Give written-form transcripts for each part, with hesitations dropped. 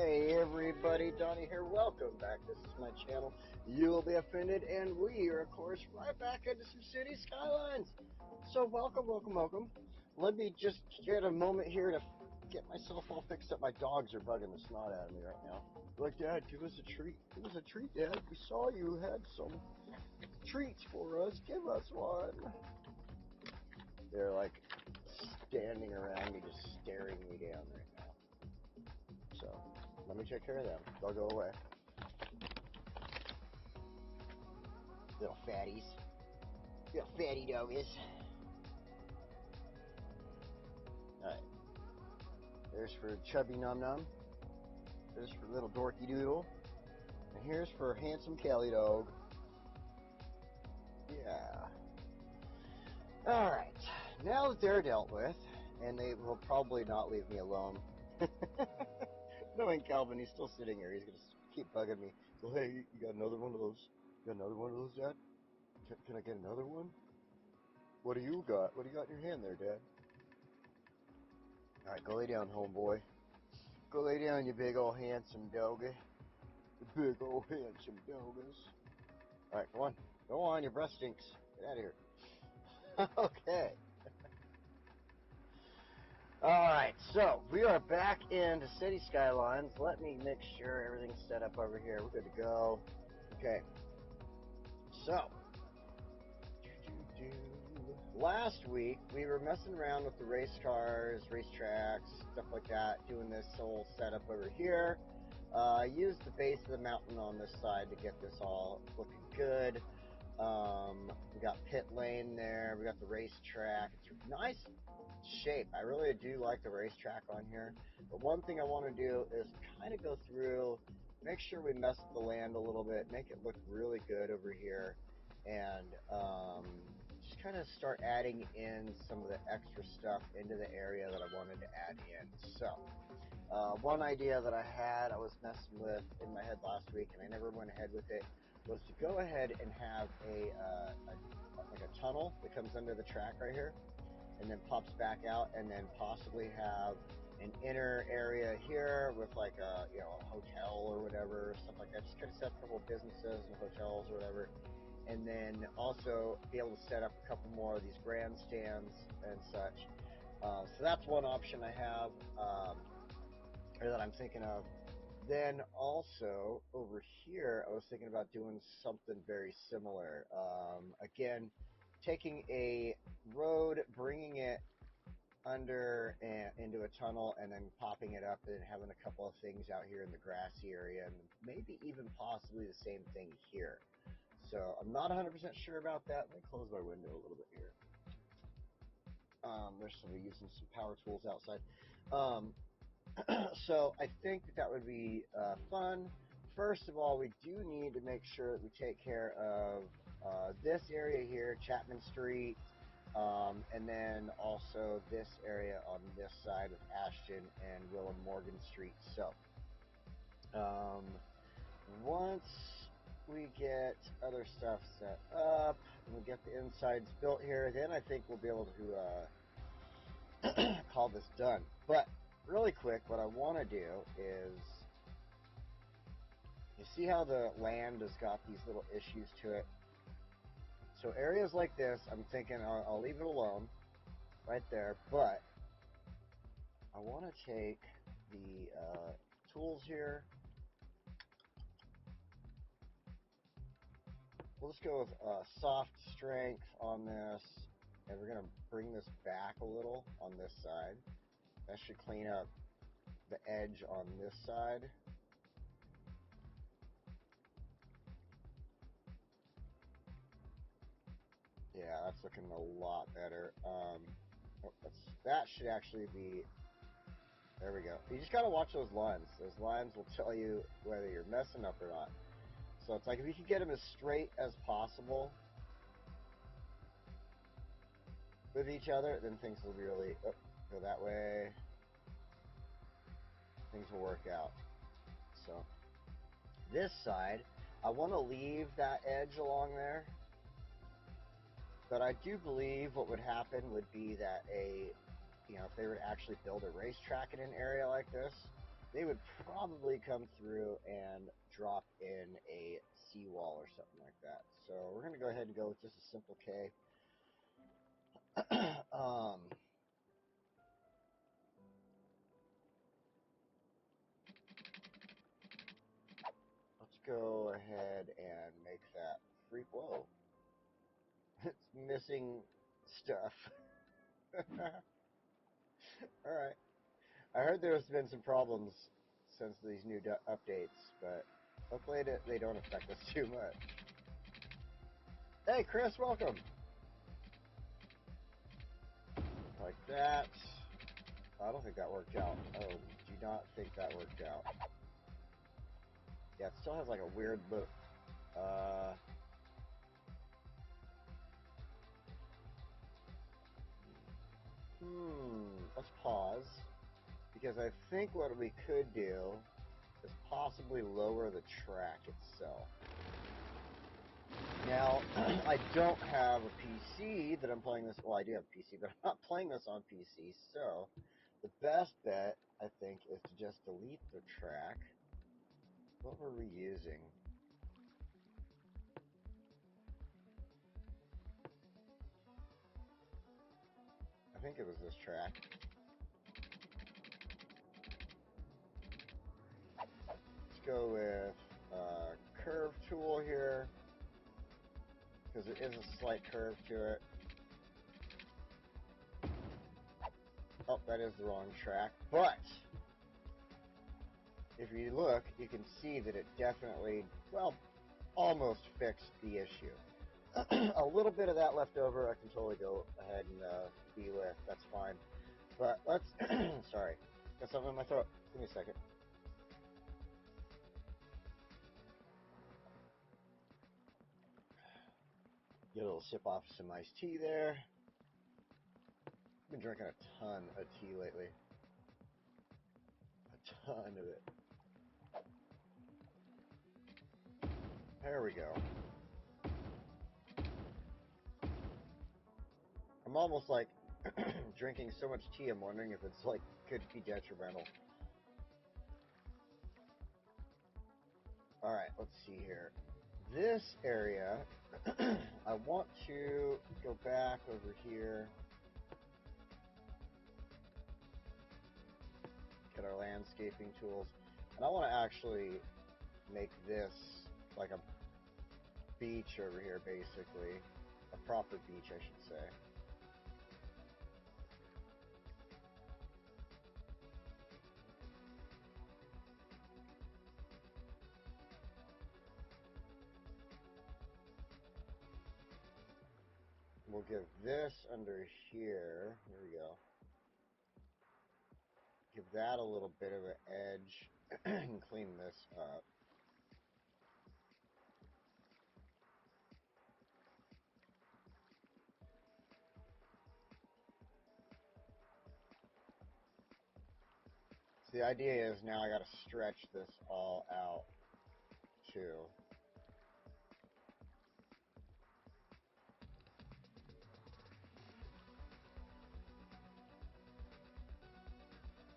Hey everybody, Donnie here. Welcome back. This is my channel. You'll be offended, and we are, of course, right back into some city skylines. So welcome. Let me just get a moment here to get myself all fixed up. My dogs are bugging the snot out of me right now. Like, Dad, give us a treat. Give us a treat, Dad. We saw you had some treats for us. Give us one. They're like standing around me, just staring me down right now. So, let me take care of them. They'll go away. Little fatties. Little fatty doggies. Alright. There's for Chubby Num Num. There's for Little Dorky Doodle. And here's for Handsome Kelly Dog. Yeah. Alright. Now that they're dealt with, and they will probably not leave me alone. Knowing Calvin, he's still sitting here. He's going to keep bugging me. So, hey, you got another one of those? You got another one of those, Dad? Can I get another one? What do you got? What do you got in your hand there, Dad? Alright, go lay down, homeboy. Go lay down, you big old handsome doggy. You big old handsome doggies. Alright, come on. Go on, your breath stinks. Get out of here. Okay. Alright, so we are back into City Skylines. Let me make sure everything's set up over here. We're good to go. Okay. So, last week we were messing around with the race cars, racetracks, stuff like that, doing this whole setup over here. I used the base of the mountain on this side to get this all looking good. We got pit lane there. We got the racetrack. It's a nice shape. I really do like the racetrack on here. But one thing I want to do is kind of go through, make sure we mess with the land a little bit, make it look really good over here, and just kind of start adding in some of the extra stuff into the area that I wanted to add in. So, one idea that I had, I was messing with in my head last week, and I never went ahead with it, was to go ahead and have like a tunnel that comes under the track right here, and then pops back out, and then possibly have an inner area here with like a a hotel or whatever, stuff like that. Just kind of set up a couple of businesses and hotels or whatever, and then also be able to set up a couple more of these grandstands and such. So that's one option I have, or that I'm thinking of. Then also over here, I was thinking about doing something very similar. Again, taking a road, bringing it under and into a tunnel, and then popping it up and having a couple of things out here in the grassy area, and maybe even possibly the same thing here. So I'm not 100% sure about that. Let me close my window a little bit here. There's somebody using some power tools outside. So I think that would be fun. First of all, we do need to make sure that we take care of this area here, Chapman Street, and then also this area on this side with Ashton and Will and Morgan Street. So once we get other stuff set up and we get the insides built here, then I think we'll be able to call this done. But really quick, what I want to do is, you see how the land has got these little issues to it? So areas like this, I'm thinking I'll leave it alone right there, but I want to take the tools here. We'll just go with soft strength on this, and we're going to bring this back a little on this side. That should clean up the edge on this side. Yeah, that's looking a lot better. That should actually be, there we go. You just gotta watch those lines. Those lines will tell you whether you're messing up or not. So it's like, if you can get them as straight as possible with each other, then things will be really, go that way. Things will work out. So this side, I want to leave that edge along there, but I do believe what would happen would be that if they were to actually build a racetrack in an area like this, they would probably come through and drop in a seawall or something like that. So we're going to go ahead and go with just a simple K. Let's go ahead and make that free. Whoa. It's missing stuff. Alright. I heard there's been some problems since these new updates, but hopefully they don't affect us too much. Hey, Chris, welcome! Like that. I don't think that worked out. Oh, do not think that worked out. Yeah, it still has like a weird look. Let's pause. Because I think what we could do is possibly lower the track itself. Now, I don't have a PC that I'm playing this. Well, I do have a PC, but I'm not playing this on PC. So, the best bet, I think, is to just delete the track. What were we using? I think it was this track. Let's go with curve tool here, because there is a slight curve to it. Oh, that is the wrong track, but if you look, you can see that it definitely, well, almost fixed the issue. A little bit of that left over, I can totally go ahead and be with. That's fine. But let's, sorry, got something in my throat. Give me a second. Get a little sip off some iced tea there. I've been drinking a ton of tea lately. A ton of it. There we go. I'm almost like drinking so much tea, I'm wondering if it's like could be detrimental. Alright, let's see here. This area, I want to go back over here. Get our landscaping tools. And I want to actually make this like a beach over here, basically. A proper beach, I should say. We'll give this under here. Here we go. Give that a little bit of an edge and clean this up. So the idea is now I got to stretch this all out too.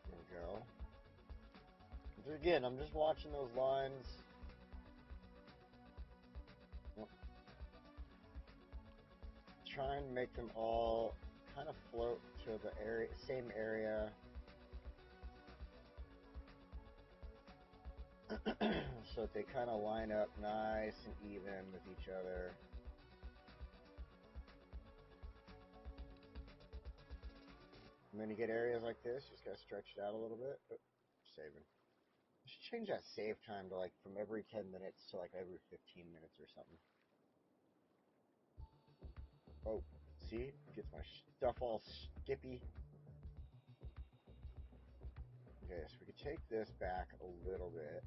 There we go. Again, I'm just watching those lines. Try and make them all kind of float to the area, same area. So that they kind of line up nice and even with each other. And then you get areas like this, you just gotta stretch it out a little bit. Oh, saving. Just change that save time to like from every 10 minutes to like every 15 minutes or something. Oh, see? Gets my stuff all skippy. Okay, so we could take this back a little bit.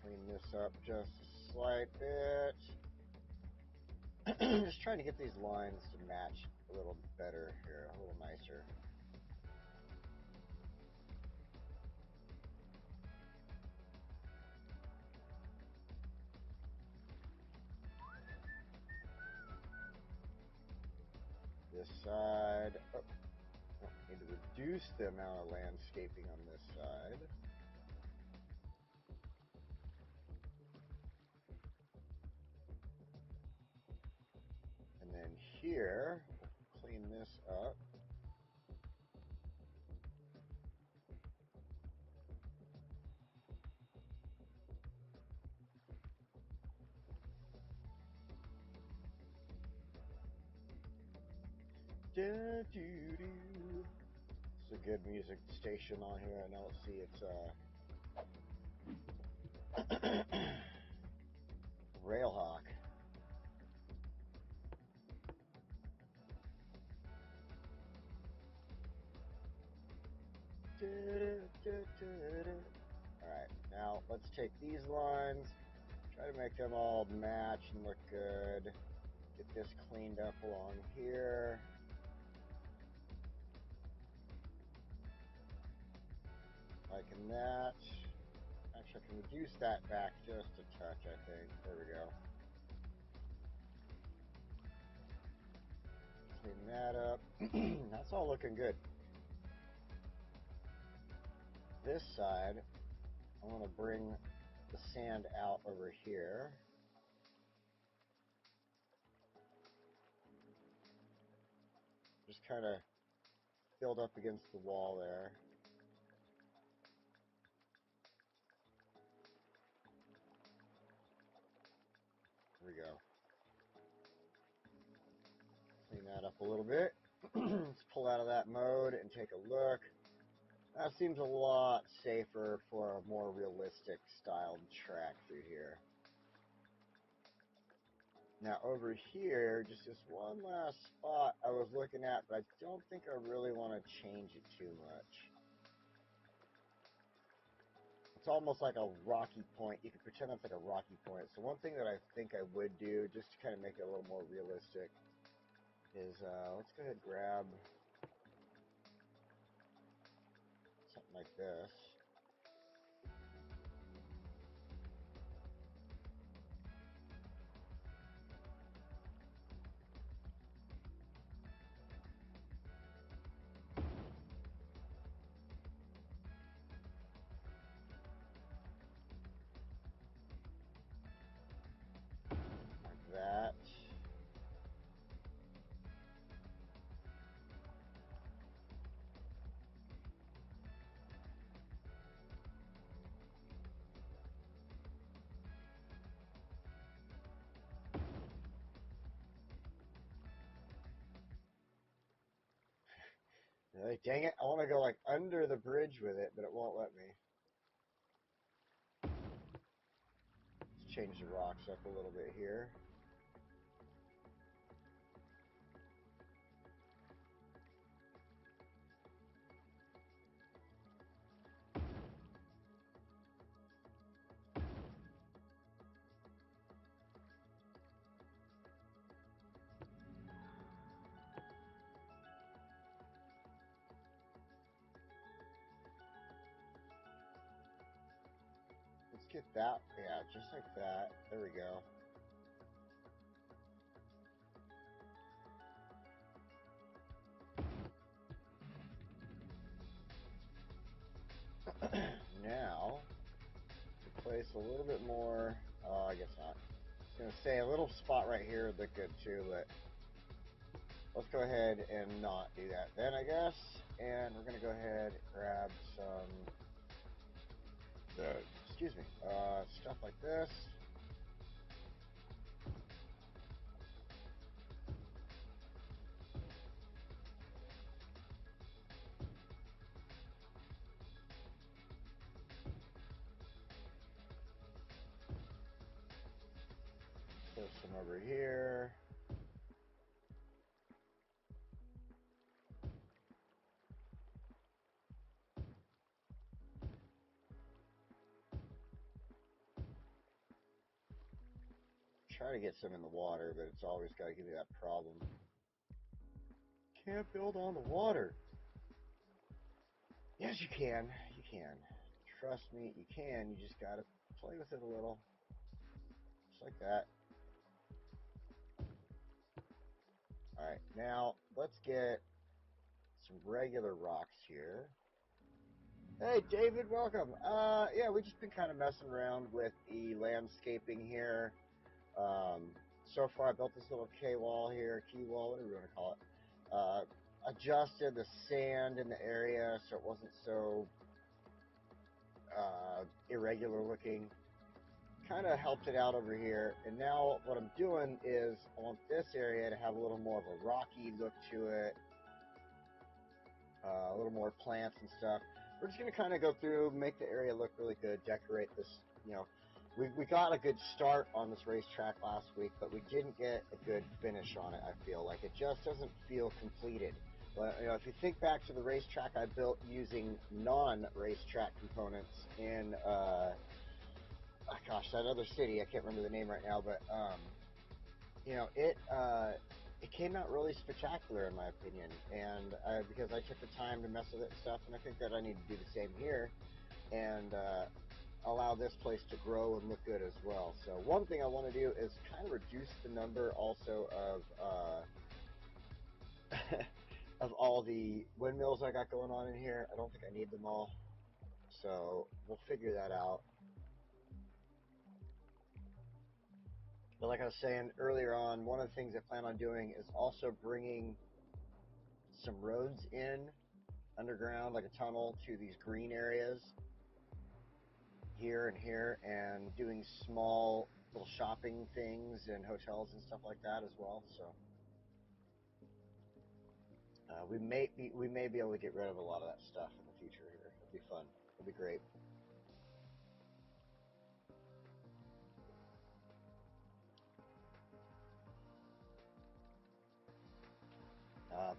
Clean this up just a slight bit. Just trying to get these lines to match a little better here, a little nicer. this side. Oh, need to reduce the amount of landscaping on this side. And then here, we'll clean this up. It's a good music station on here. I know. Let's see, it's Railhawk. Alright, now let's take these lines, try to make them all match and look good. Get this cleaned up along here. Liking that. Actually, I can reduce that back just a touch, I think. There we go. Clean that up. That's all looking good. This side, I want to bring the sand out over here. Just kind of build up against the wall there. There we go. Clean that up a little bit. Let's pull out of that mode and take a look. That seems a lot safer for a more realistic styled track through here. Now over here, just this one last spot I was looking at, but I don't think I really want to change it too much. It's almost like a rocky point. You could pretend it's like a rocky point. So one thing that I think I would do, just to kind of make it a little more realistic, is let's go ahead and grab something like this. Like that. Dang it, I want to go like under the bridge with it, but it won't let me. Let's change the rocks up a little bit here. Let's get that, yeah, just like that. There we go. Now, to place a little bit more, I guess not. I was going to say a little spot right here would look good too, but let's go ahead and not do that then, I guess. And we're going to go ahead and grab some, excuse me, stuff like this. Throw some over here. Try to get some in the water, but it's always got to give me that problem. Can't build on the water. Yes, you can. You can. Trust me, you can. You just got to play with it a little. Just like that. Alright, now let's get some regular rocks here. Hey David, welcome. Yeah, we've just been kind of messing around with the landscaping here. So far I built this little K-wall here, key wall, whatever you want to call it. Adjusted the sand in the area so it wasn't so irregular looking. Kind of helped it out over here, and now what I'm doing is I want this area to have a little more of a rocky look to it, a little more plants and stuff. We're just going to kind of go through, make the area look really good, decorate this. You know, we got a good start on this racetrack last week, but we didn't get a good finish on it. I feel like it just doesn't feel completed. But you know, if you think back to the racetrack I built using non-racetrack components in gosh, that other city, I can't remember the name right now, but you know, it came out really spectacular in my opinion, and because I took the time to mess with it and stuff, and I think that I need to do the same here, and allow this place to grow and look good as well. So one thing I want to do is kind of reduce the number also of of all the windmills I got going on in here. I don't think I need them all, so we'll figure that out. But like I was saying earlier on, one of the things I plan on doing is also bringing some roads in underground, like a tunnel, to these green areas here and here, and doing small little shopping things and hotels and stuff like that as well. So we may be able to get rid of a lot of that stuff in the future here. It'll be fun. It'll be great.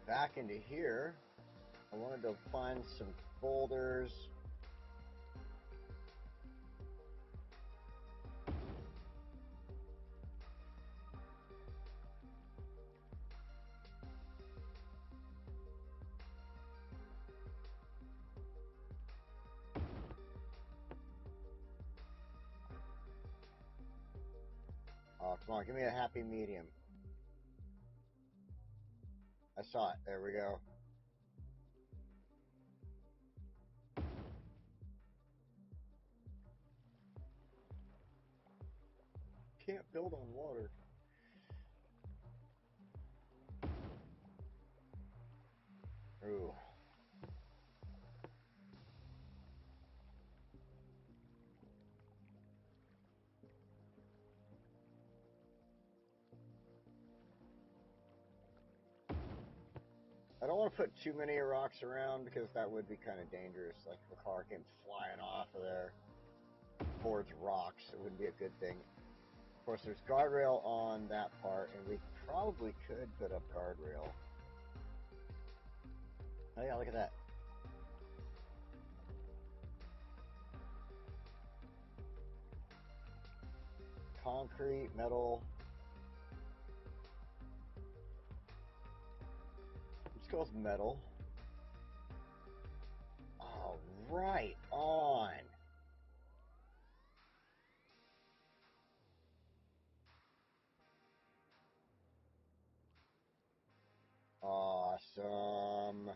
Back into here, I wanted to find some folders. Oh, come on, give me a happy medium. I saw it. There we go. Can't build on water. Ooh. I don't want to put too many rocks around because that would be kind of dangerous. Like if a car came flying off of there towards rocks, it wouldn't be a good thing. Of course, there's guardrail on that part, and we probably could put up guardrail. Oh yeah, look at that. Concrete, metal. Let's go with metal. Oh, right on. Awesome.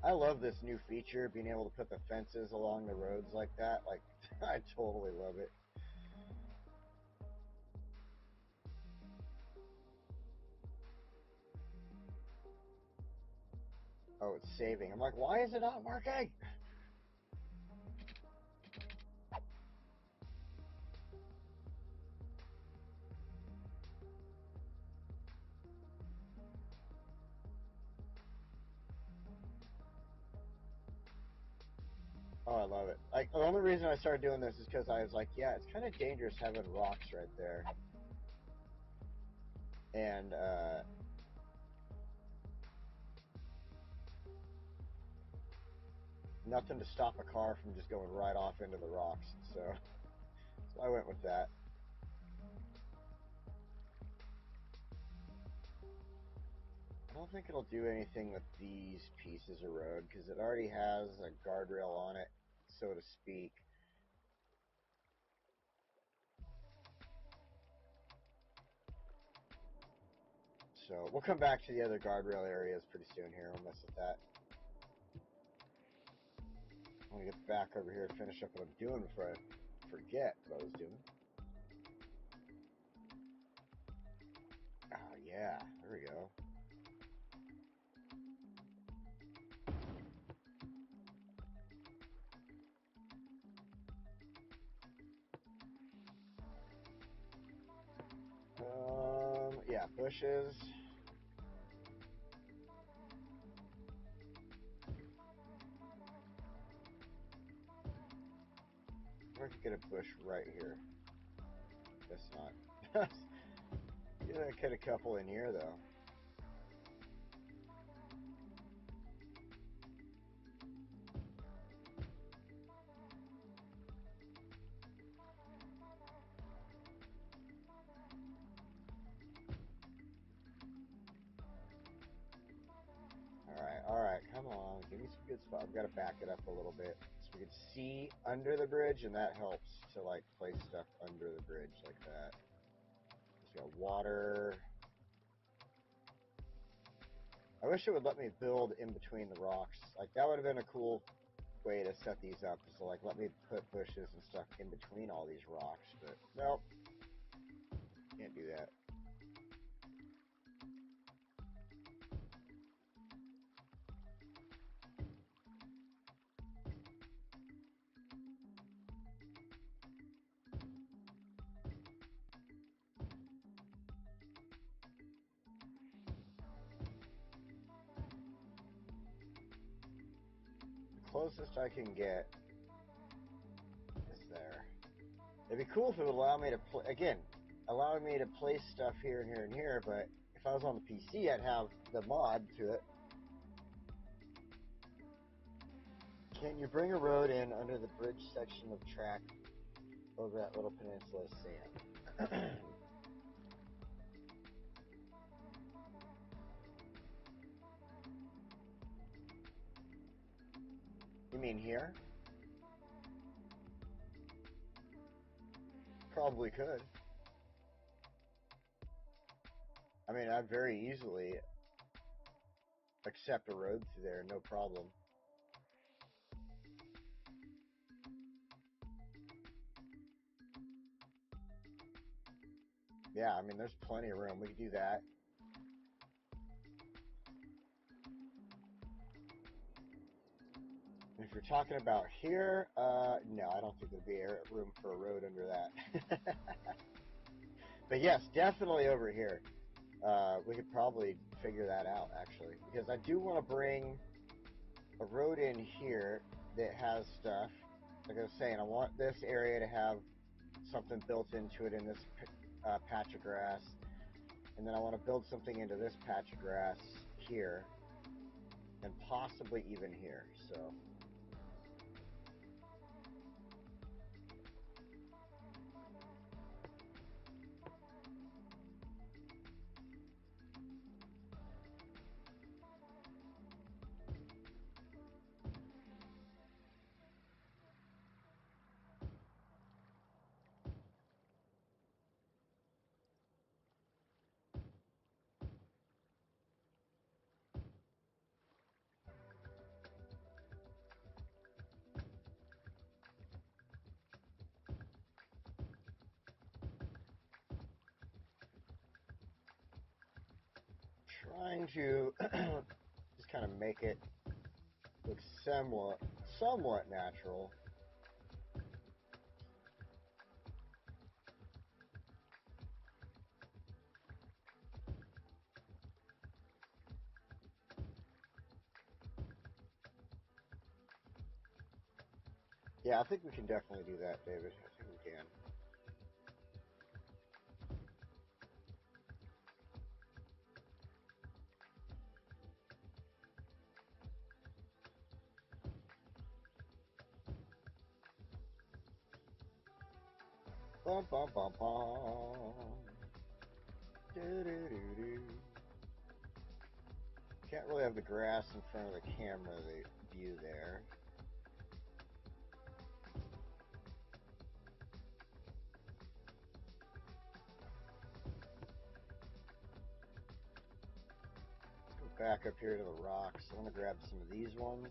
I love this new feature, being able to put the fences along the roads like that. Like, I totally love it. Oh, it's saving. I'm like, why is it not working? Oh, I love it. Like, the only reason I started doing this is because I was like, yeah, it's kind of dangerous having rocks right there. And, nothing to stop a car from just going right off into the rocks. So I went with that. I don't think it'll do anything with these pieces of road because it already has a guardrail on it, so to speak. So we'll come back to the other guardrail areas pretty soon here. We'll mess with that. I want to get back over here and finish up what I'm doing before I forget what I was doing. Oh, yeah. There we go. Yeah, bushes. Where could get a bush right here? Guess not. Yeah, get a couple in here though. Alright, come on. Give me some good spot. I've got to back it up a little bit so we can see under the bridge, and that helps to like place stuff under the bridge like that. Just got water. I wish it would let me build in between the rocks. Like, that would have been a cool way to set these up. So, like, let me put bushes and stuff in between all these rocks. But, nope. Can't do that. Closest I can get is there. It'd be cool if it would allow me to allowing me to place stuff here and here and here, but if I was on the PC, I'd have the mod to it. Can you bring a road in under the bridge section of track over that little peninsula of sand? You mean here? Probably could. I mean, I'd very easily accept a road through there, no problem. Yeah, I mean, there's plenty of room. We could do that. And if you're talking about here, no, I don't think there'd be room for a road under that. But yes, definitely over here. We could probably figure that out, actually. Because I do want to bring a road in here that has stuff. Like I was saying, I want this area to have something built into it in this patch of grass. And then I want to build something into this patch of grass here. And possibly even here, so... trying to just kind of make it look somewhat natural. Yeah, I think we can definitely do that, David. I think we can. Bum bum bum bum. Do do do do. Can't really have the grass in front of the camera, the view there. back up here to the rocks. I'm going to grab some of these ones.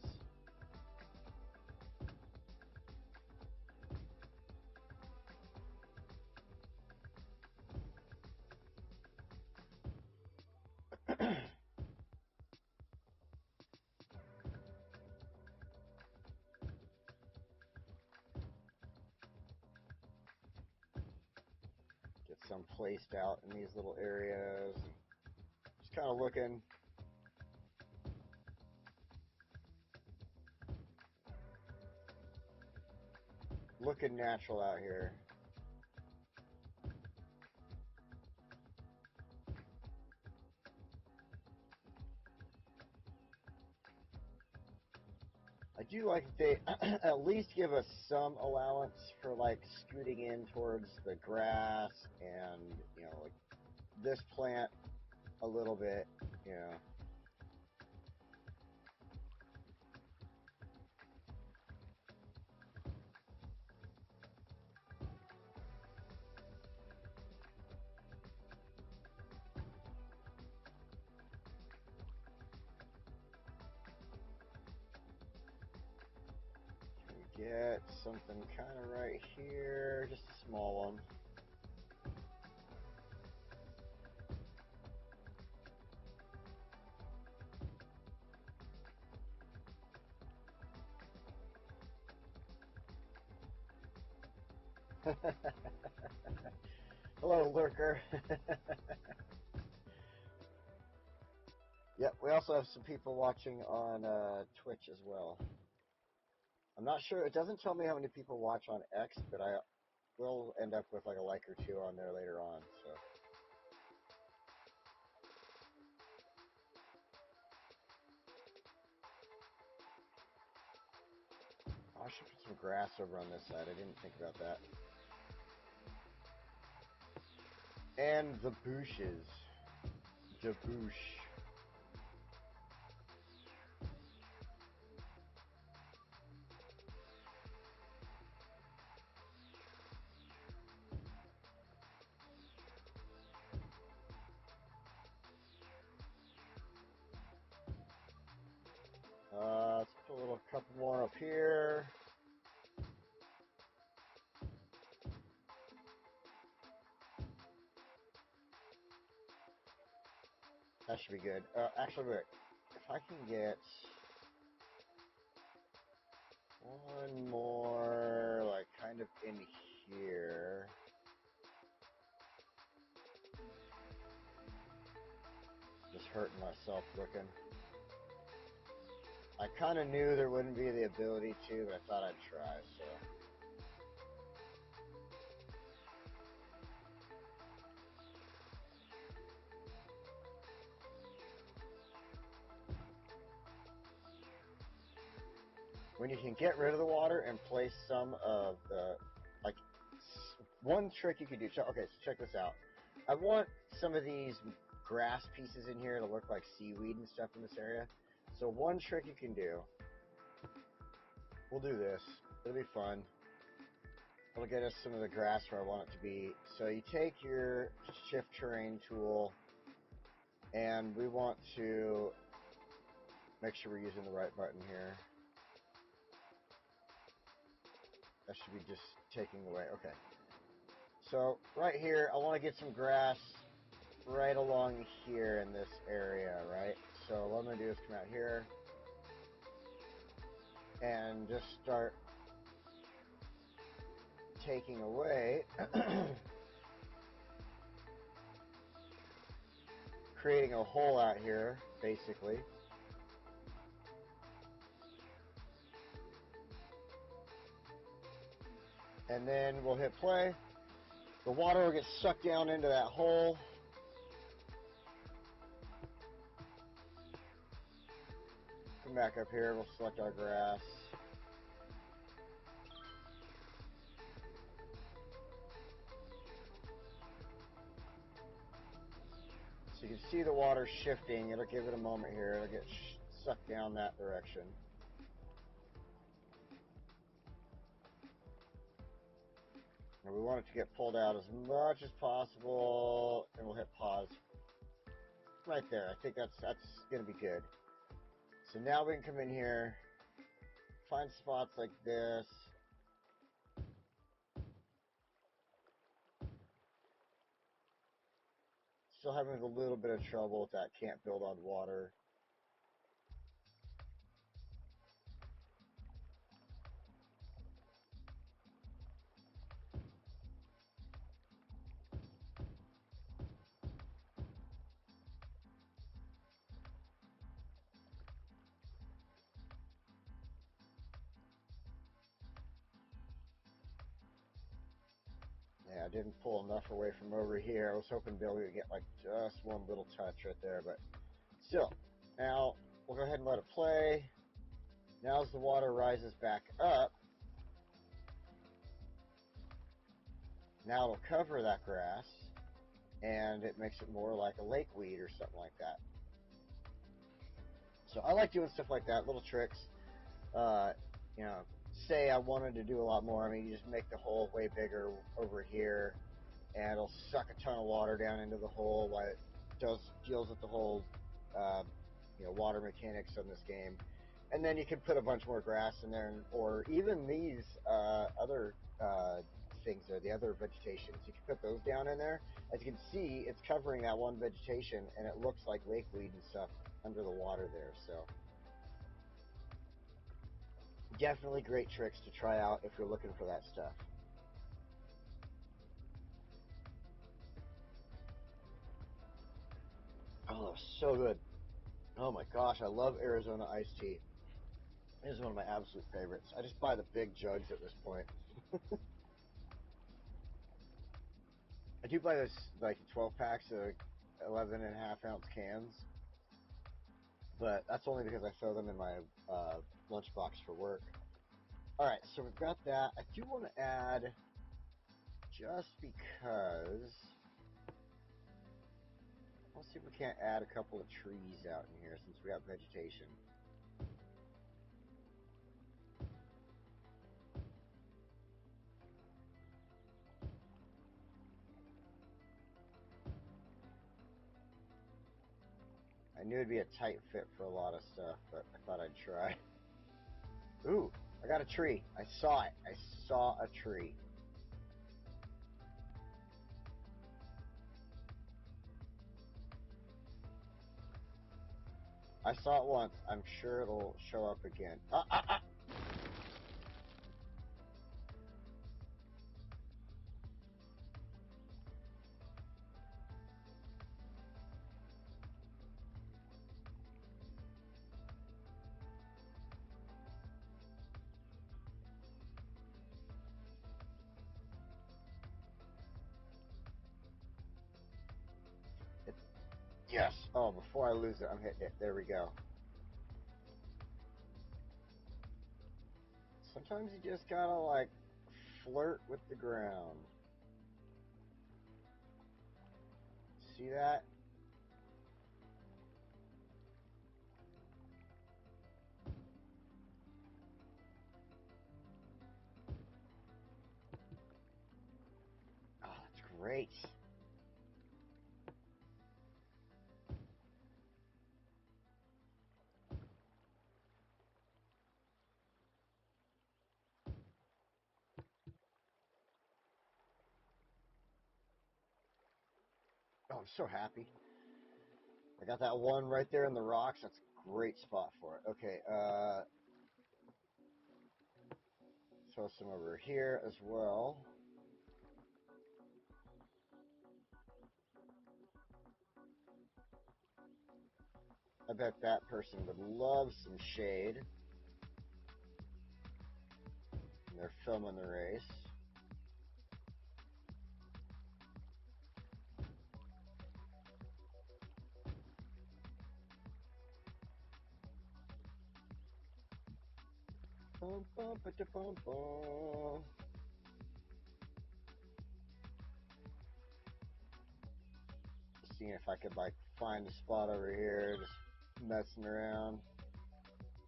Get some placed out in these little areas. Just kind of looking natural out here. I do like that they at least give us some allowance for like scooting in towards the grass and, you know, like this plant a little bit, you know. Get something kind of right here, just a small one. Hello, lurker. Yep, we also have some people watching on Twitch as well. I'm not sure, it doesn't tell me how many people watch on X, but I will end up with like a like or two on there later on, so. Oh, I should put some grass over on this side, I didn't think about that. And the bushes. The bush. Let's put a little couple more up here. That should be good. Actually, wait. If I can get one more, like, kind of in here. Just hurting myself looking. I kind of knew there wouldn't be the ability to, but I thought I'd try, so. When you can get rid of the water and place some of the, like, one trick you can do. Okay, so check this out. I want some of these grass pieces in here to look like seaweed and stuff in this area. So one trick you can do, we'll do this. It'll be fun. It'll get us some of the grass where I want it to be. So you take your shift terrain tool, and we want to make sure we're using the right button here. That should be just taking away. Okay. So right here, I want to get some grass right along here in this area, right? So what I'm going to do is come out here and just start taking away, creating a hole out here, basically. And then we'll hit play. The water will get sucked down into that hole. Come back up here, we'll select our grass. So you can see the water shifting. It'll give it a moment here. It'll get sucked down that direction. And we want it to get pulled out as much as possible, and we'll hit pause. right there. I think that's going to be good. So now we can come in here, find spots like this. Still having a little bit of trouble with that can't build on water. Yeah, I didn't pull enough away from over here. I was hoping to be able to get like just one little touch right there, but still. Now, we'll go ahead and let it play. Now as the water rises back up, now it'll cover that grass, and it makes it more like a lake weed or something like that. So I like doing stuff like that, little tricks. You know, say I wanted to do a lot more. I mean, you just make the hole way bigger over here, and it'll suck a ton of water down into the hole while it deals with the whole, water mechanics on this game. And then you can put a bunch more grass in there, or even these other things there, the other vegetations. You can put those down in there. As you can see, it's covering that one vegetation, and it looks like lakeweed and stuff under the water there. So definitely great tricks to try out if you're looking for that stuff. Oh, so good. Oh my gosh, I love Arizona iced tea. It is one of my absolute favorites. I just buy the big jugs at this point. I do buy this like 12 packs of 11.5-ounce cans, but that's only because I throw them in my lunchbox for work. Alright, so we've got that. I do want to add, just because, let's see if we can't add a couple of trees out in here since we got vegetation. I knew it'd be a tight fit for a lot of stuff, but I thought I'd try. Ooh, I got a tree. I saw it. I saw a tree. I saw it once. I'm sure it'll show up again. Yes. Oh, before I lose it, I'm hitting it. There we go. Sometimes you just gotta, like, flirt with the ground. See that? Oh, that's great. Oh, I'm so happy. I got that one right there in the rocks. That's a great spot for it. Okay, throw some over here as well. I bet that person would love some shade. And they're filming the race. Bum, bum, bum, bum. Seeing if I could like find a spot over here, just messing around.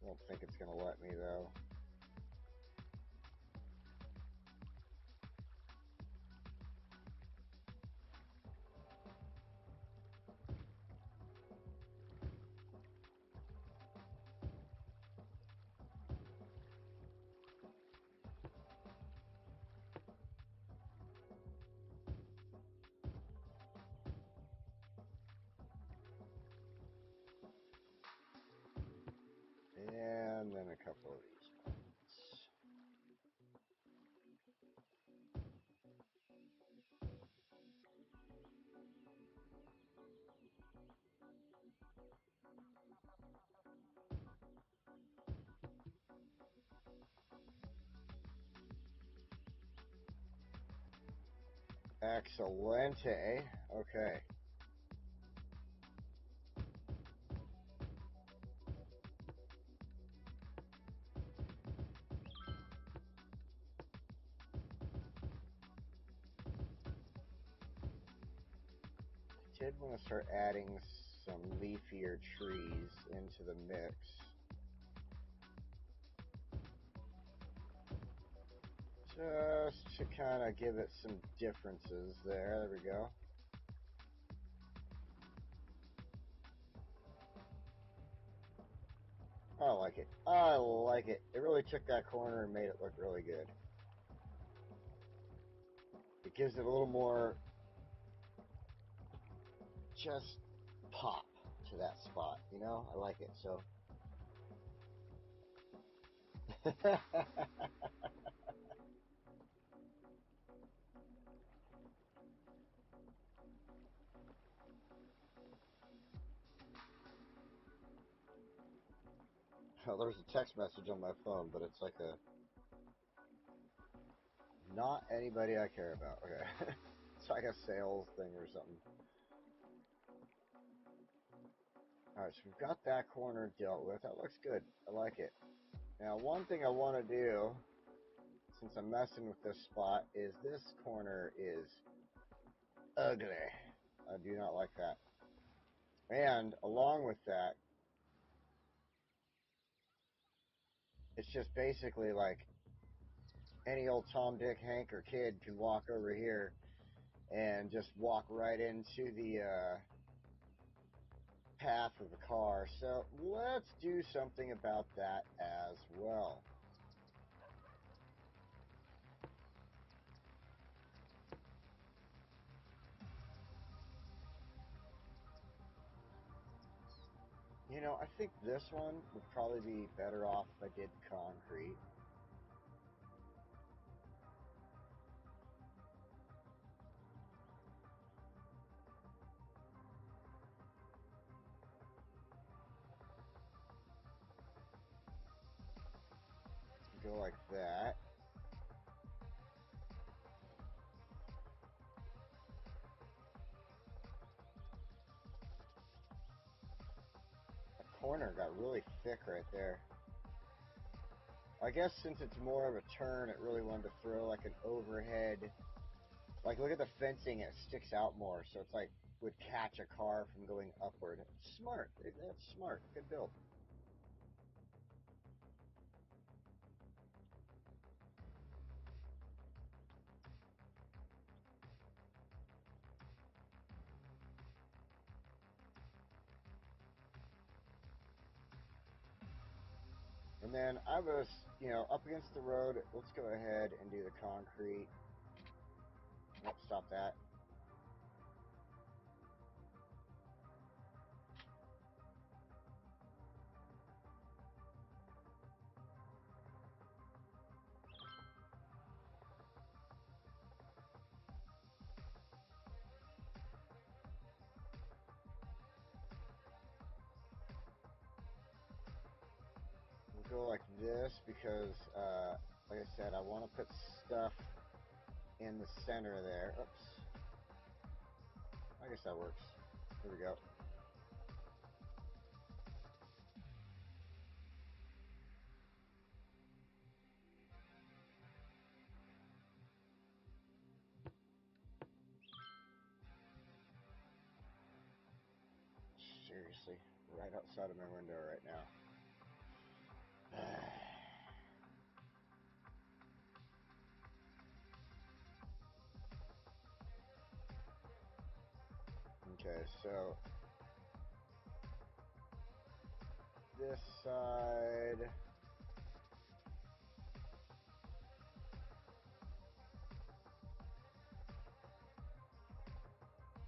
I don't think it's gonna let me though. Excellente. Okay. I did want to start adding some leafier trees into the mix. Just to kind of give it some differences there. There we go. I like it. I like it. It really took that corner and made it look really good. It gives it a little more just pop to that spot, you know? I like it, so. Well, there's a text message on my phone, but it's like a not anybody I care about. Okay. It's like a sales thing or something. Alright, so we've got that corner dealt with. That looks good. I like it. Now, one thing I want to do, since I'm messing with this spot, is this corner is ugly. I do not like that. And along with that, it's just basically like any old Tom, Dick, Hank, or kid can walk over here and just walk right into the path of the car. So let's do something about that as well. You know, I think this one would probably be better off if I did concrete. Go like that. The corner got really thick right there. I guess since it's more of a turn, it really wanted to throw like an overhead. Like, look at the fencing, it sticks out more, so it's like would catch a car from going upward. Smart. That's smart. Good build. And then I was, you know, up against the road. Let's go ahead and do the concrete. Nope, stop that. We'll go like this because, like I said, I want to put stuff in the center there. Oops. I guess that works. Here we go. Seriously, right outside of my window right now. Okay, so this side.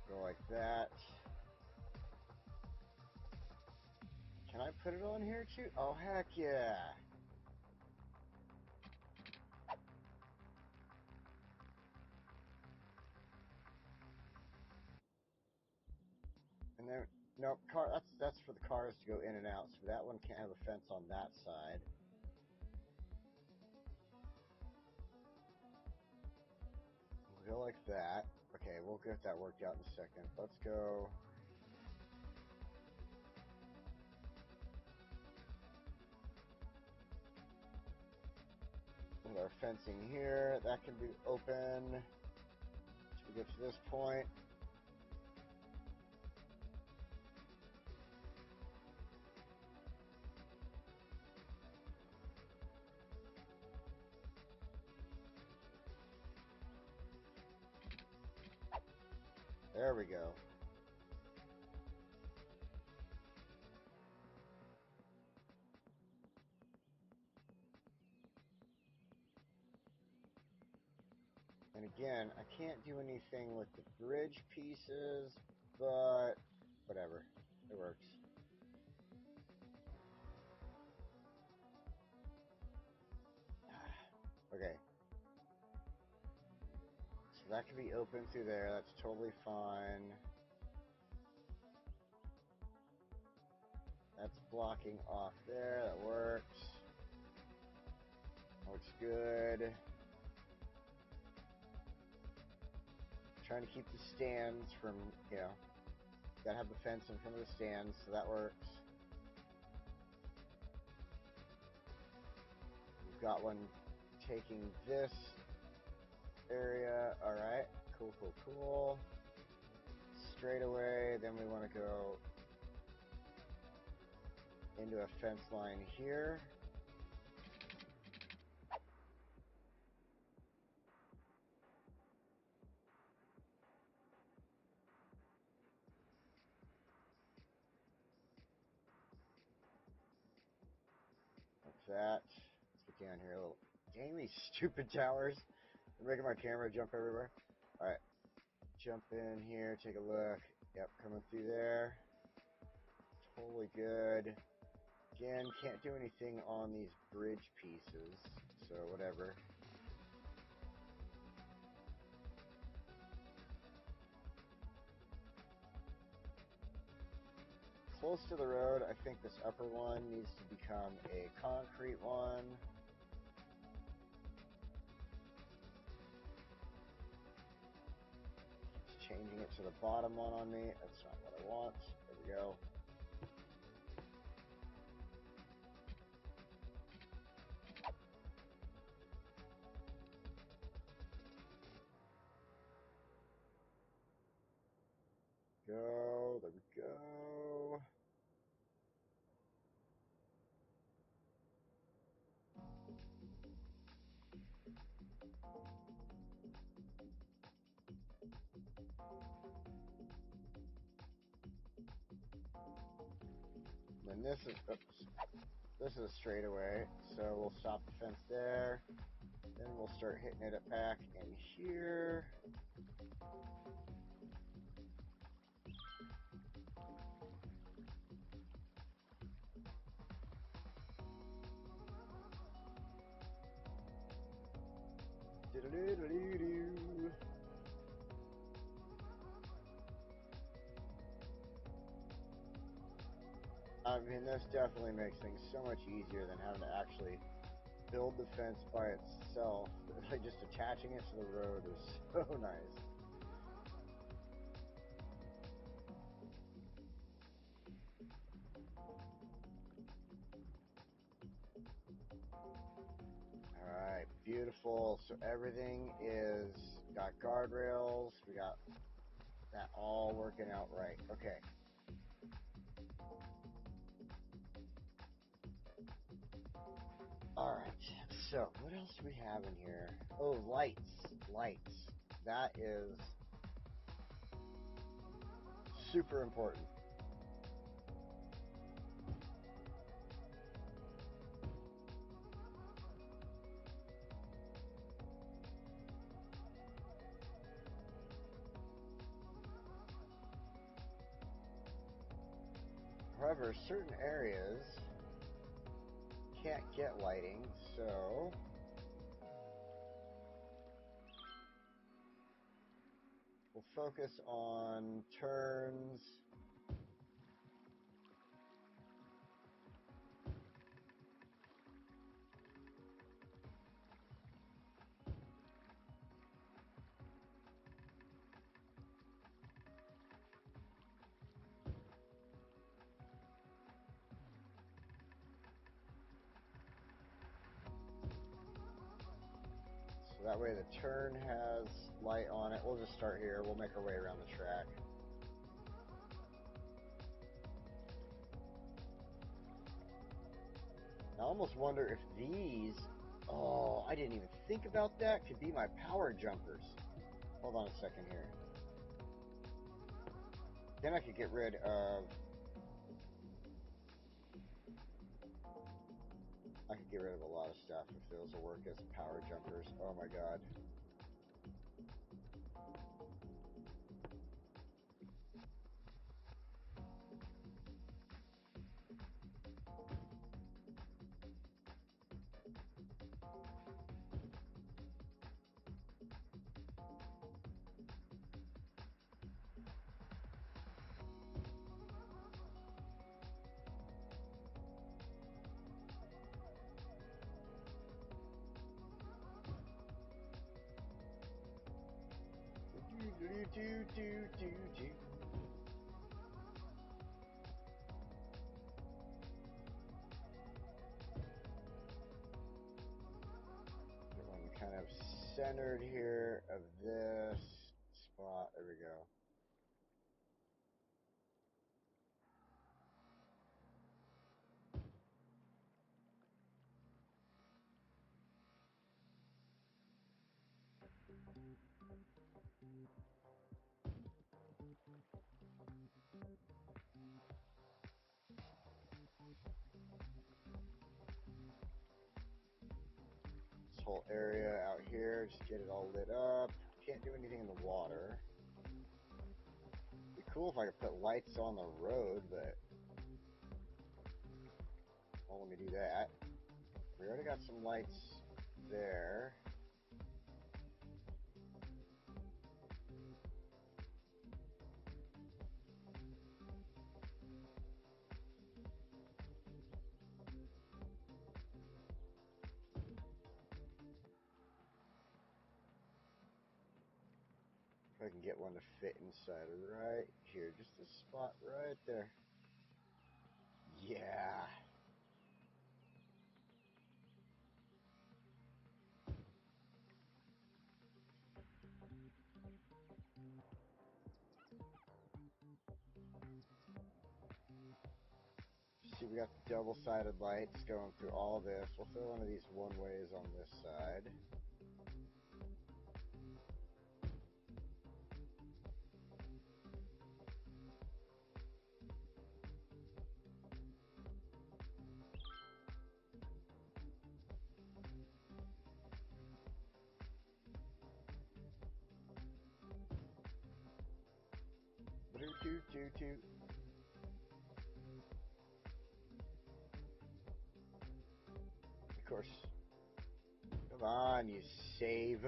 Go like that. Can I put it on here too? Oh, heck yeah. And then, no, that's for the cars to go in and out, so that one can't have a fence on that side. We'll go like that. Okay, we'll get that worked out in a second. Let's go. With our fencing here, that can be open until we get to this point. There we go. And again, I can't do anything with the bridge pieces, but whatever, it works. Okay. So that can be open through there, that's totally fine. That's blocking off there, that works. Looks good. Trying to keep the stands from, you know, gotta have the fence in front of the stands, so that works. We've got one taking this area. Alright, cool, cool, cool. Straight away, then we want to go into a fence line here. Like that. Let's get down here a little. Dang, these stupid towers. They're making my camera jump everywhere. Alright. Jump in here, take a look. Yep, coming through there. Totally good. Again, can't do anything on these bridge pieces, so whatever. Close to the road, I think this upper one needs to become a concrete one. It's changing it to the bottom one on me. That's not what I want. There we go. Go, there we go. Then this is, oops, this is a straightaway, so we'll stop the fence there. Then we'll start hitting it back in here. Do-do-do-do-do-do. I mean, this definitely makes things so much easier than having to actually build the fence by itself. Like, just attaching it to the road is so nice. Alright, beautiful. So everything is got guardrails. We got that all working out right. Okay. Alright, so what else do we have in here? Oh, lights. Lights. That is super important. However, certain areas can't get lighting, so we'll focus on turns. So that way the turn has light on it. We'll just start here. We'll make our way around the track. I almost wonder if these... Oh, I didn't even think about that. Could be my power jumpers. Hold on a second here. Then I could get rid of... I could get rid of a lot of stuff if those will work as power jumpers. Oh my god. Get one kind of centered here of this spot. There we go. This whole area out here, just get it all lit up. Can't do anything in the water. It'd be cool if I could put lights on the road, but won't let me do that. We already got some lights there. If I can get one to fit inside right here, just a spot right there. Yeah. See, we got the double-sided lights going through all this. We'll throw one of these one-ways on this side. Toot. Of course. Come on, you save.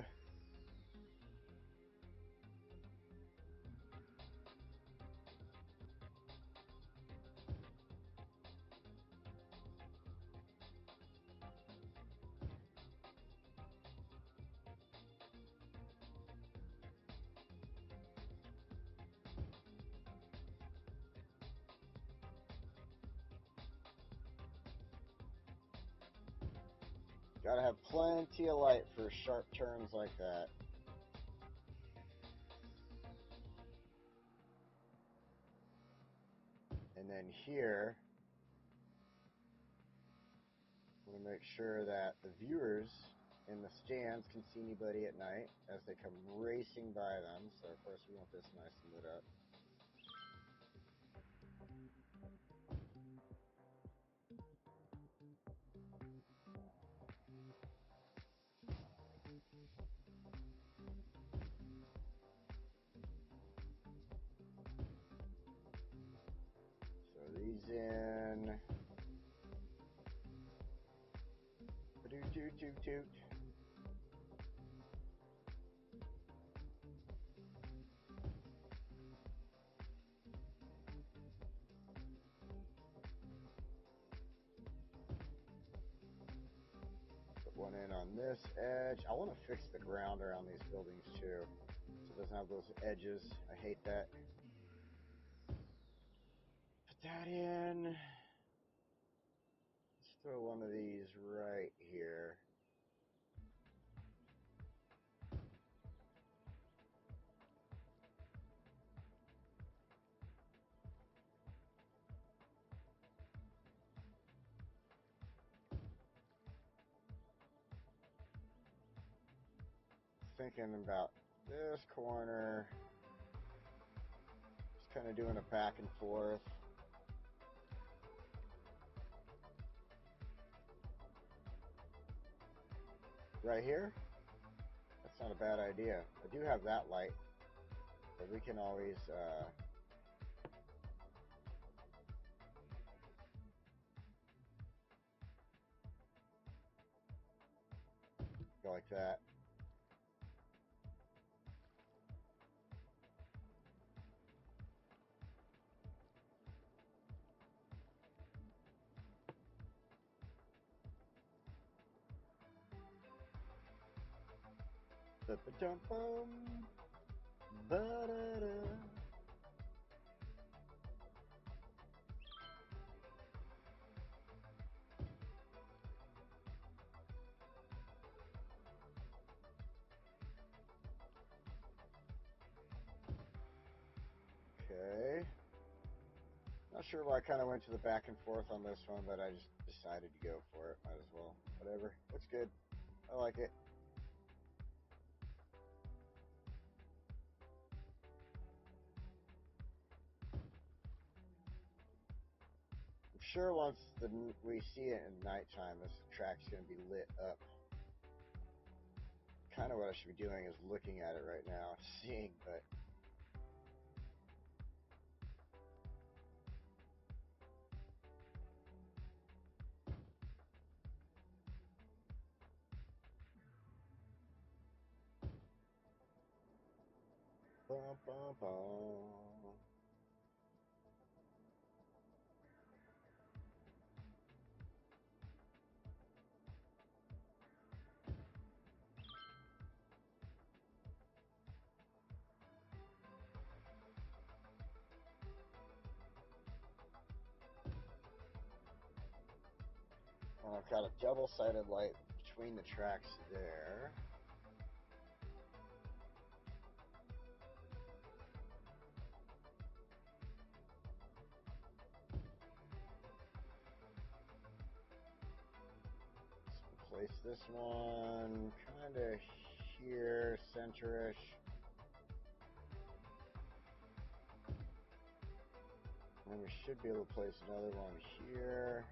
Gotta have plenty of light for sharp turns like that. And then here, I want to make sure that the viewers in the stands can see anybody at night as they come racing by them. So of course we want this nice and lit up. So these in. Toot. Put one in on this edge. I want to fix the ground around these buildings too, so it doesn't have those edges. I hate that. Put that in. Let's throw one of these right here. thinking about this corner. Just kind of doing a back and forth. Right here? That's not a bad idea. I do have that light, but we can always go like that. Ba-ba-dum-bum. Ba-da-da. Okay. Not sure why I kind of went to the back and forth on this one, but I just decided to go for it. Might as well. Whatever. Looks good. I like it. I'm sure once we see it in nighttime, this track's going to be lit up. Kind of what I should be doing is looking at it right now, seeing, but bum, bum, bum. And I've got a double-sided light between the tracks there. So place this one kind of here, center-ish. And we should be able to place another one here.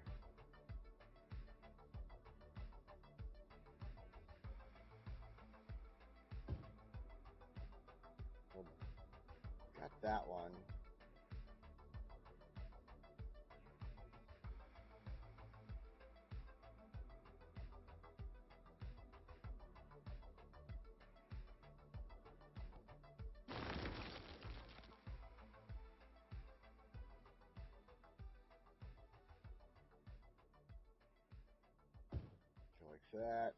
Well, got that one. Go like that.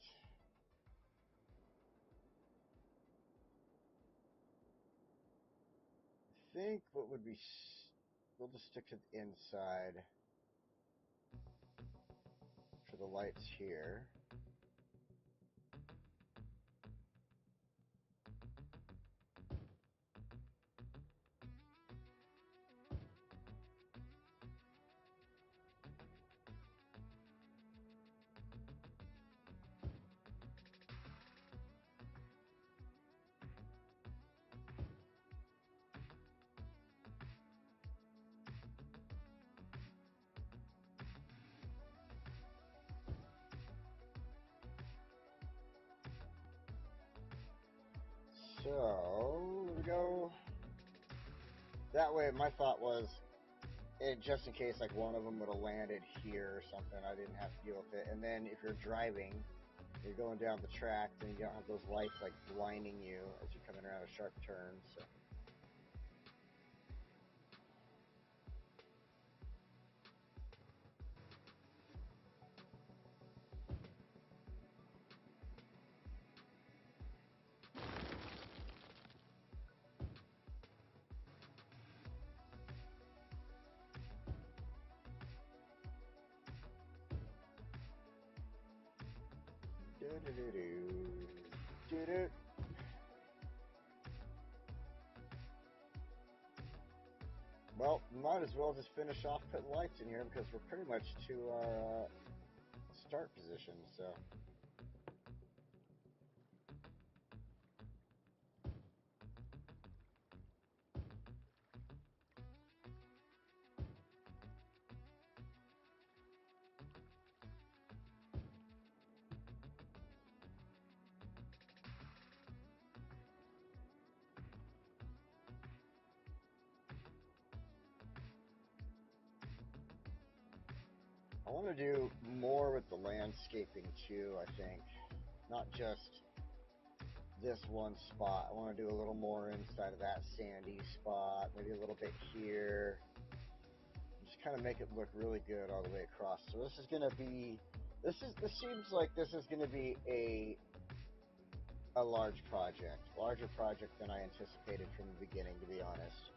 I think what would be, we'll just stick to the inside for the lights here. So, there we go. That way, my thought was, just in case like one of them would have landed here or something, I didn't have to deal with it. And then if you're driving, you're going down the track, then you don't have those lights like blinding you as you're coming around a sharp turn. So. Do-do-do-do. Well, might as well just finish off putting lights in here because we're pretty much to our start position. So want to do more with the landscaping too, I think. Not just this one spot. I want to do a little more inside of that sandy spot, maybe a little bit here. Just kind of make it look really good all the way across. So this is going to be, this seems like this is going to be a large project, larger project than I anticipated from the beginning, to be honest.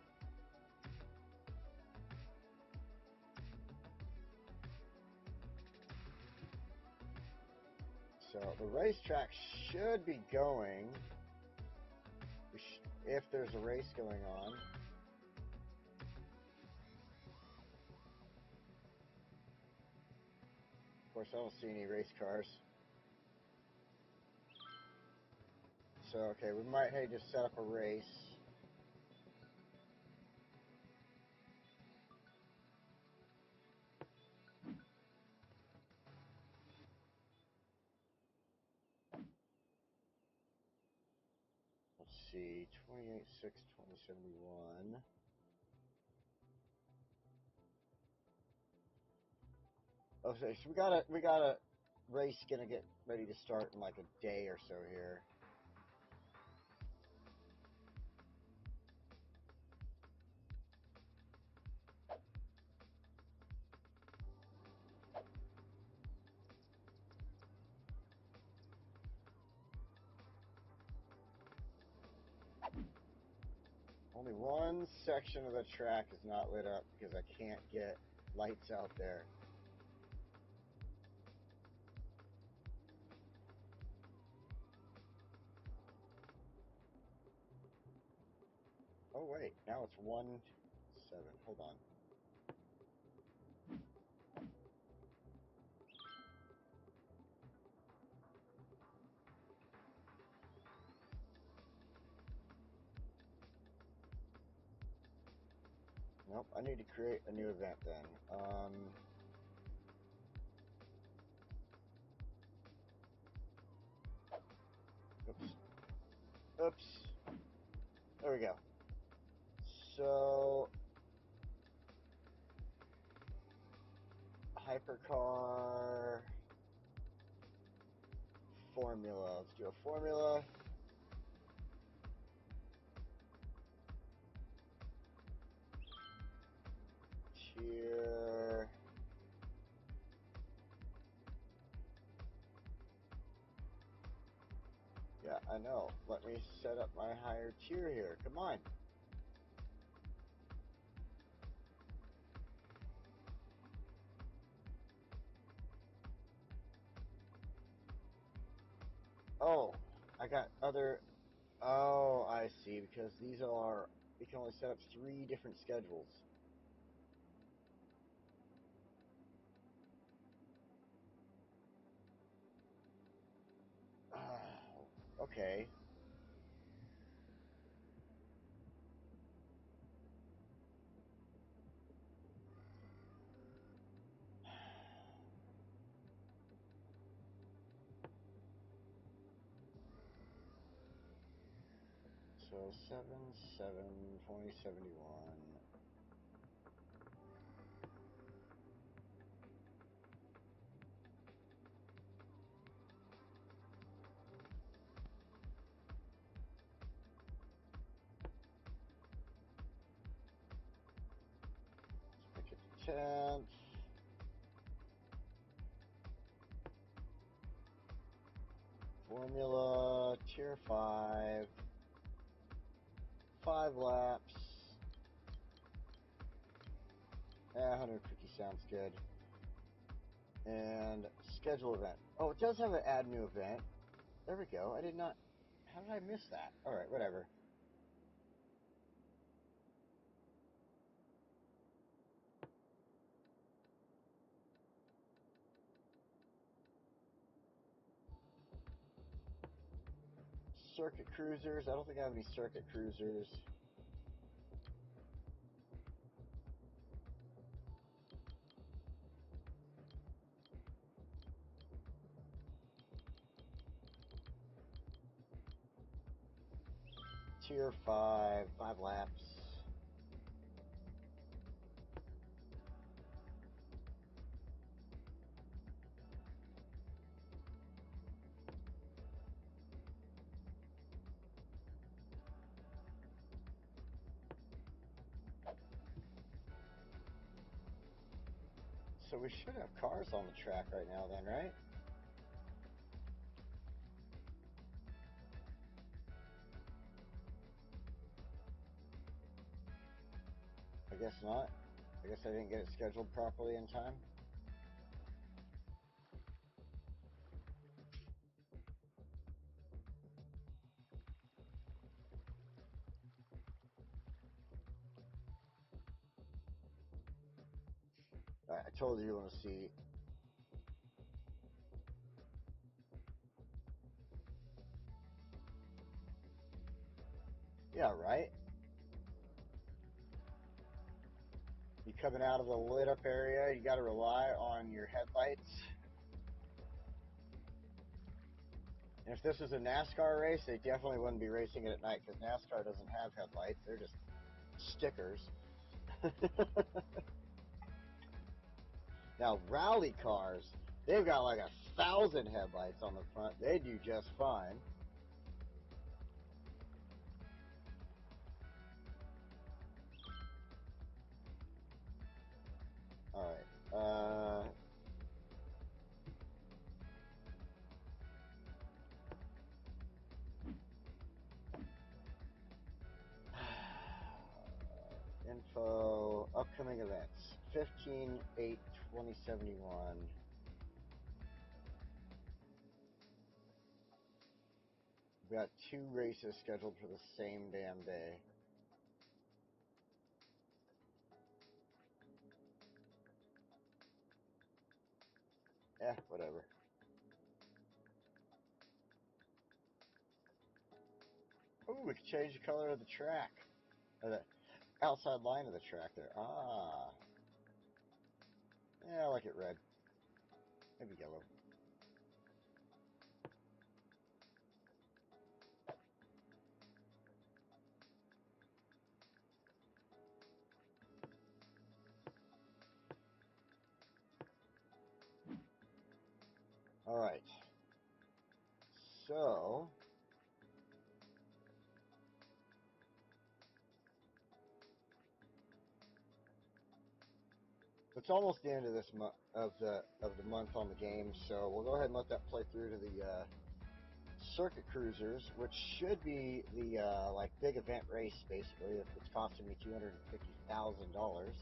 So the racetrack should be going if there's a race going on. Of course, I don't see any race cars. So, okay, we might, hey, just set up a race. Let's see, 28/6/2071. Okay, so we got a race gonna get ready to start in like a day or so here. Only one section of the track is not lit up because I can't get lights out there. Oh wait, now it's 1/7. Hold on. Nope, I need to create a new event then. Oops. Oops. There we go. So, hypercar formula. Let's do a formula. Tier. Yeah, I know. Let me set up my higher tier here. Come on. Oh, I got other. Oh, I see. Because these are. We can only set up 3 different schedules. Okay. So 7/7/2071. Let's make it the 10th. Formula tier 5. 5 laps. 150 sounds good. And schedule event. Oh, it does have an add new event. There we go. I did not. How did I miss that? Alright, whatever. Circuit cruisers. I don't think I have any circuit cruisers. Tier 5. 5 laps. so we should have cars on the track right now then, right? I guess not. I guess I didn't get it scheduled properly in time. Alright, I told you want to see. Yeah, right? You coming out of the lit up area, you got to rely on your headlights. And if this was a NASCAR race, they definitely wouldn't be racing it at night because NASCAR doesn't have headlights. They're just stickers. Now, rally cars, they've got like 1,000 headlights on the front. They do just fine. Alright. Info, upcoming events, 15/8/2071. We've got 2 races scheduled for the same damn day. Whatever. Ooh, we can change the color of the track. Or the outside line of the track there. Ah. Yeah, I like it red. Maybe yellow. Alright. So it's almost the end of this month of the month on the game, so we'll go ahead and let that play through to the circuit cruisers, which should be the like big event race basically. If it's costing me $250,000.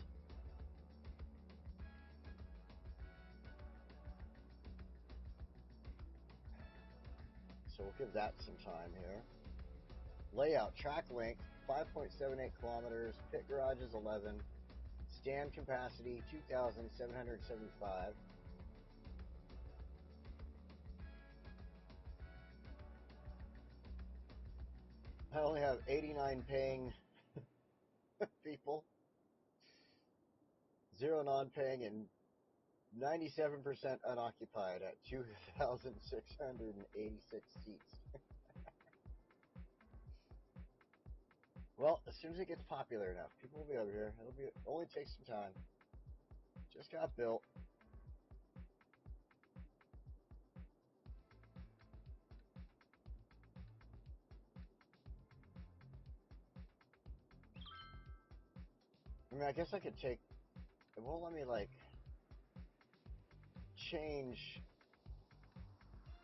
So we'll give that some time here. Layout, track length, 5.78 kilometers, pit garages 11, stand capacity 2,775. I only have 89 paying people, 0 non-paying, and 97% unoccupied at 2,686 seats. Well, as soon as it gets popular enough, people will be over here. It only takes some time. Just got built. I mean, I guess I could take. It won't let me like change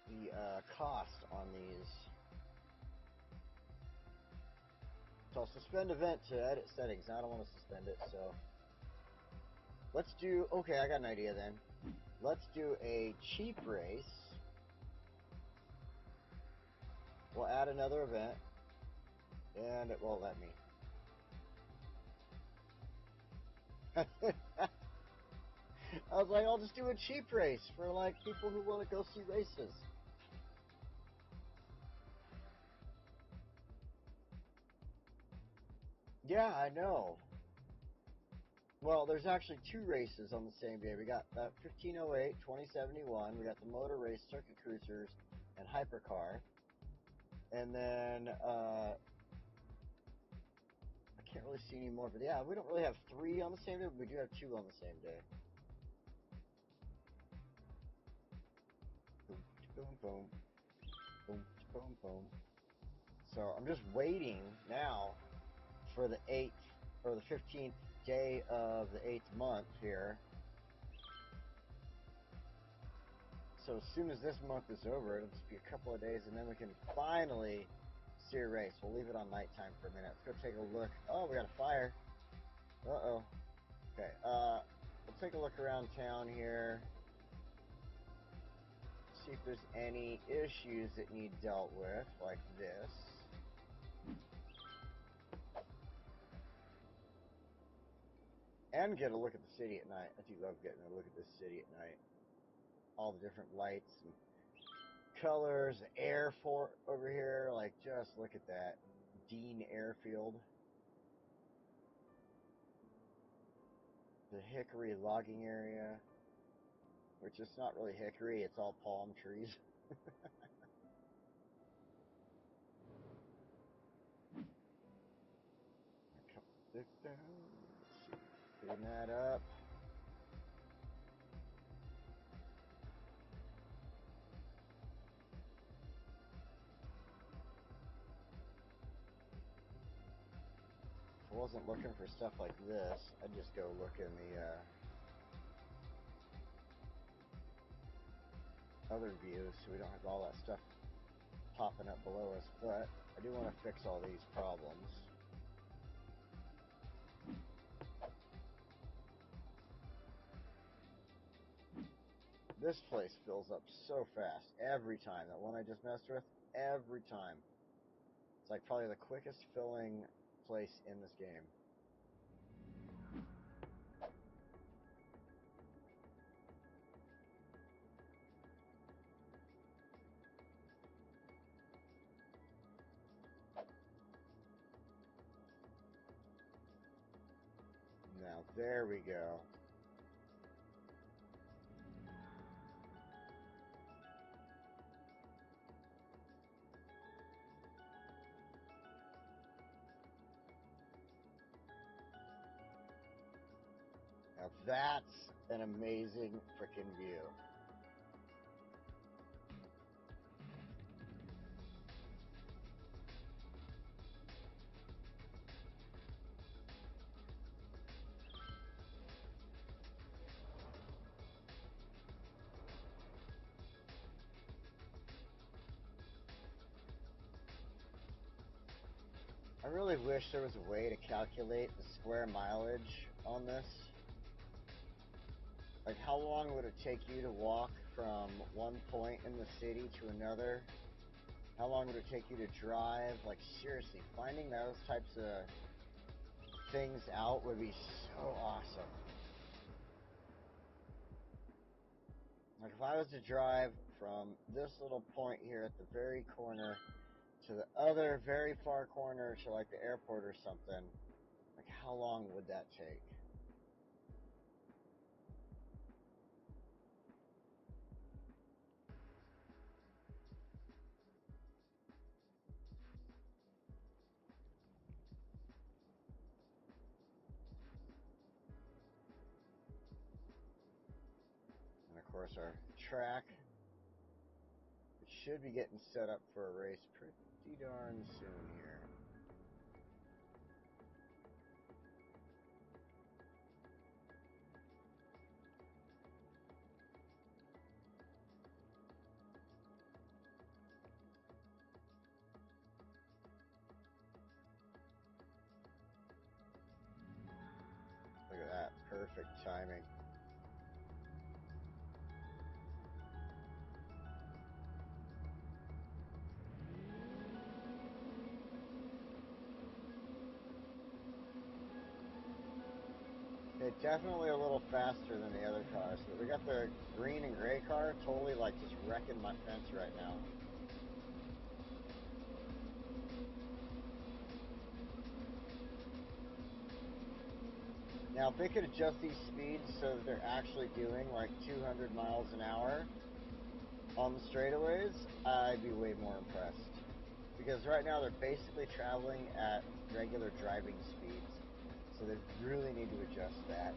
the cost on these. So I'll suspend event to edit settings. I don't want to suspend it, so let's do. Okay, I got an idea then. Let's do a cheap race. We'll add another event, and it won't let me. I was like, I'll just do a cheap race for like people who want to go see races. Yeah, I know. Well, there's actually 2 races on the same day. We got 15/08/2071. We got the motor race, circuit cruisers, and hypercar. And then I can't really see any more, but yeah, we don't really have 3 on the same day, but we do have 2 on the same day. Boom, boom, boom, boom, boom, boom. So I'm just waiting now for the 8th or the 15th day of the 8th month here. So as soon as this month is over, it'll just be a couple of days, and then we can finally see a race. We'll leave it on nighttime for a minute. Let's go take a look. Oh, we got a fire. Uh-oh. Okay, we'll take a look around town here. See if there's any issues that need dealt with, like this. And get a look at the city at night. I do love getting a look at this city at night. All the different lights and colors, air for over here. Like, just look at that. Dean Airfield. The Hickory logging area. Which is not really hickory, it's all palm trees. Let's see. Clean that up. If I wasn't looking for stuff like this, I'd just go look in the other views so we don't have all that stuff popping up below us, but I do want to fix all these problems. This place fills up so fast every time. That one I just messed with, every time. It's like probably the quickest filling place in this game. Now, there we go. Now, that's an amazing freaking view. I really wish there was a way to calculate the square mileage on this. Like, how long would it take you to walk from one point in the city to another? How long would it take you to drive? Like, seriously, finding those types of things out would be so awesome. Like, if I was to drive from this little point here at the very corner to the other very far corner to, like, the airport or something, like, how long would that take? And of course, our track, it should be getting set up for a race pretty darn soon here. Look at that, perfect timing. Okay, definitely a little faster than the other cars. But we got the green and gray car totally like just wrecking my fence right now. Now, if they could adjust these speeds so that they're actually doing like 200 miles an hour on the straightaways, I'd be way more impressed. Because right now they're basically traveling at regular driving speeds. So they really need to adjust that.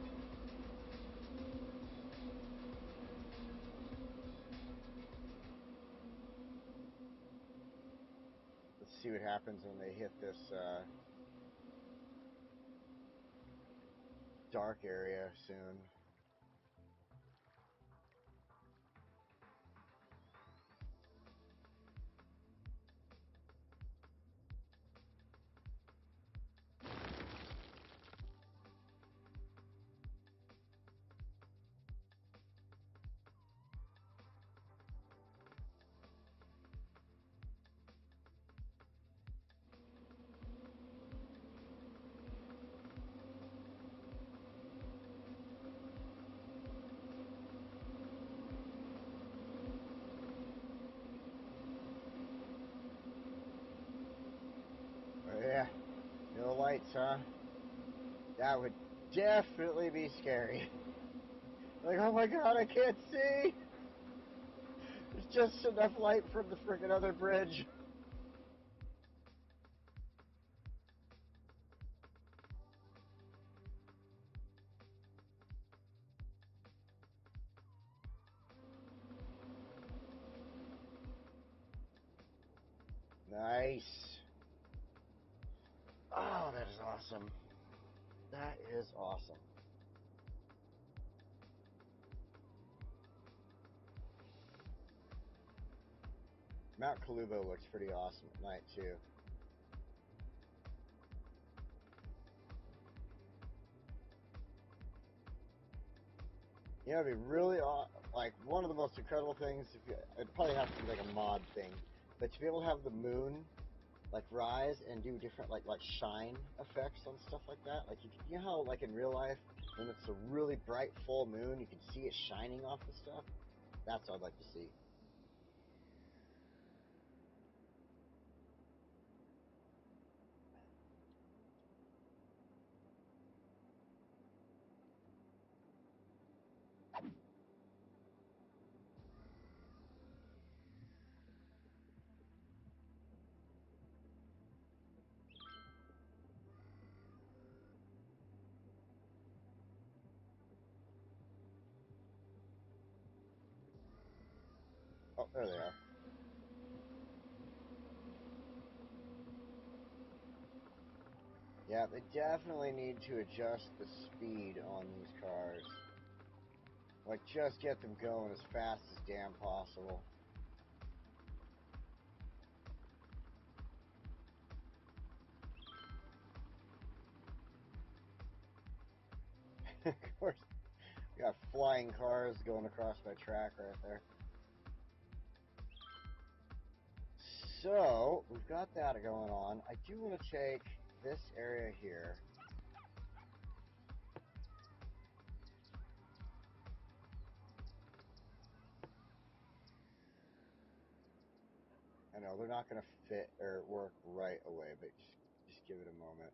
Let's see what happens when they hit this dark area soon. No lights, huh? That would definitely be scary. Like, oh my god, I can't see! There's just enough light from the freaking other bridge. Nice. Oh, that is awesome. That is awesome. Mount Kalubo looks pretty awesome at night, too. You know, it'd be really, like, one of the most incredible things, it'd probably have to be like a mod thing, but to be able to have the moon, like, rise and do different, like shine effects on stuff like that. Like, you know how, like, in real life, when it's a really bright full moon, you can see it shining off the stuff? That's what I'd like to see. Oh, there they are. Yeah, they definitely need to adjust the speed on these cars. Like, just get them going as fast as damn possible. Of course, we got flying cars going across my track right there. So, we've got that going on. I do want to take this area here. I know they're not going to fit or work right away, but just give it a moment.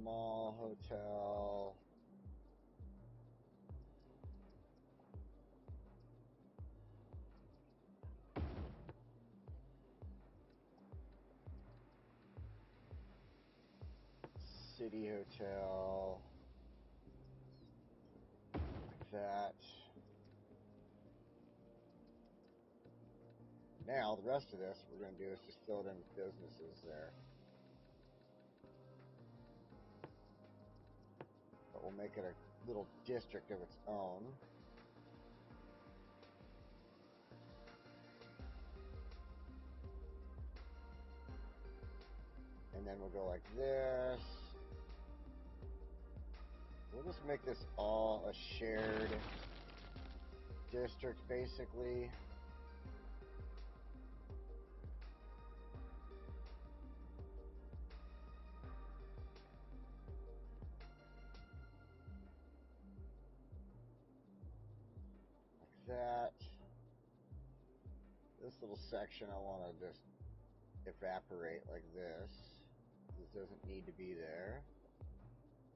Mall, hotel. City hotel. Like that. Now, the rest of this we're going to do is just fill it in with businesses there. But we'll make it a little district of its own. And then we'll go like this. We'll just make this all a shared district, basically. Like that. This little section I want to just evaporate like this. This doesn't need to be there.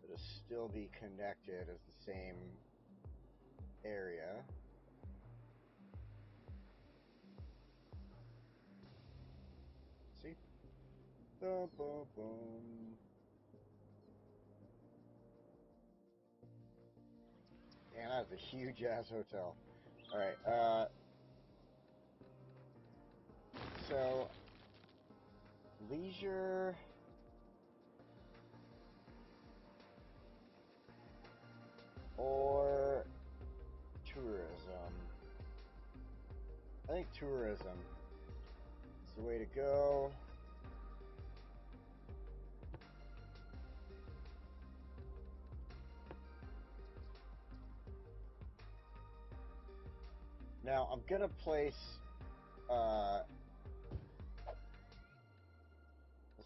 It'll still be connected as the same area. See? Boom, boom, boom. Man, that's a huge ass hotel. Alright, so leisure. Or tourism. I think tourism is the way to go. Now I'm gonna place. Let's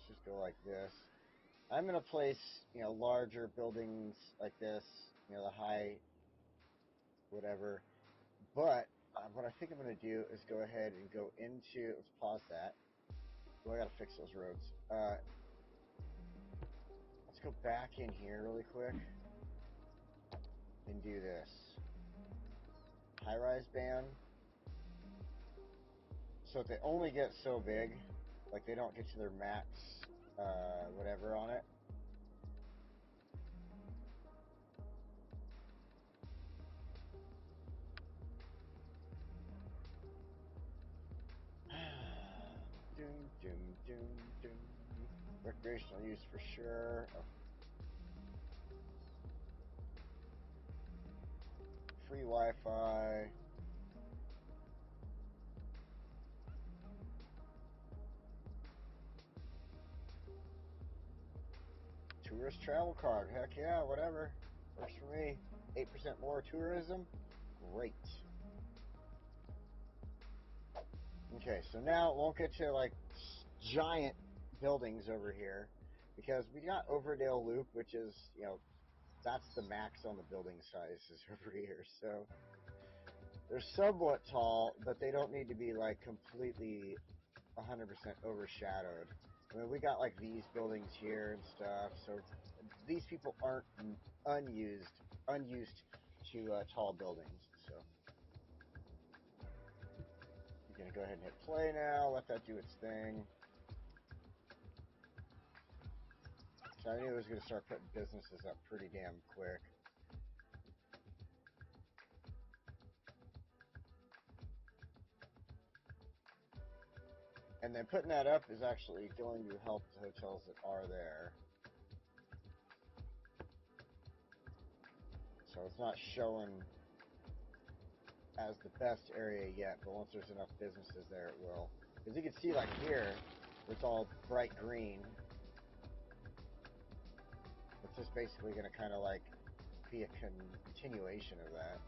just go like this. I'm gonna place, larger buildings like this, the high, whatever. But what I think I'm gonna do is go ahead and go into. Let's pause that. Oh, I gotta fix those roads. Let's go back in here really quick and do this. High-rise ban. So if they only get so big, like they don't get to their max, whatever on it. Doom, doom, doom, doom. Recreational use for sure. Oh. Free Wi-Fi. Tourist travel card. Heck yeah, whatever. Works for me. 8% more tourism. Great. Okay, so now it won't get you like giant buildings over here because we got Overdale Loop, which is, that's the max on the building sizes over here. So they're somewhat tall, but they don't need to be like completely 100% overshadowed. I mean, we got like these buildings here and stuff, so these people aren't unused to tall buildings. So you're gonna go ahead and hit play now. Let that do its thing. So I knew it was gonna start putting businesses up pretty damn quick. And then putting that up is actually going to help the hotels that are there. So it's not showing as the best area yet, but once there's enough businesses there, it will. Because you can see, like here, it's all bright green. It's just basically going to kind of like be a continuation of that.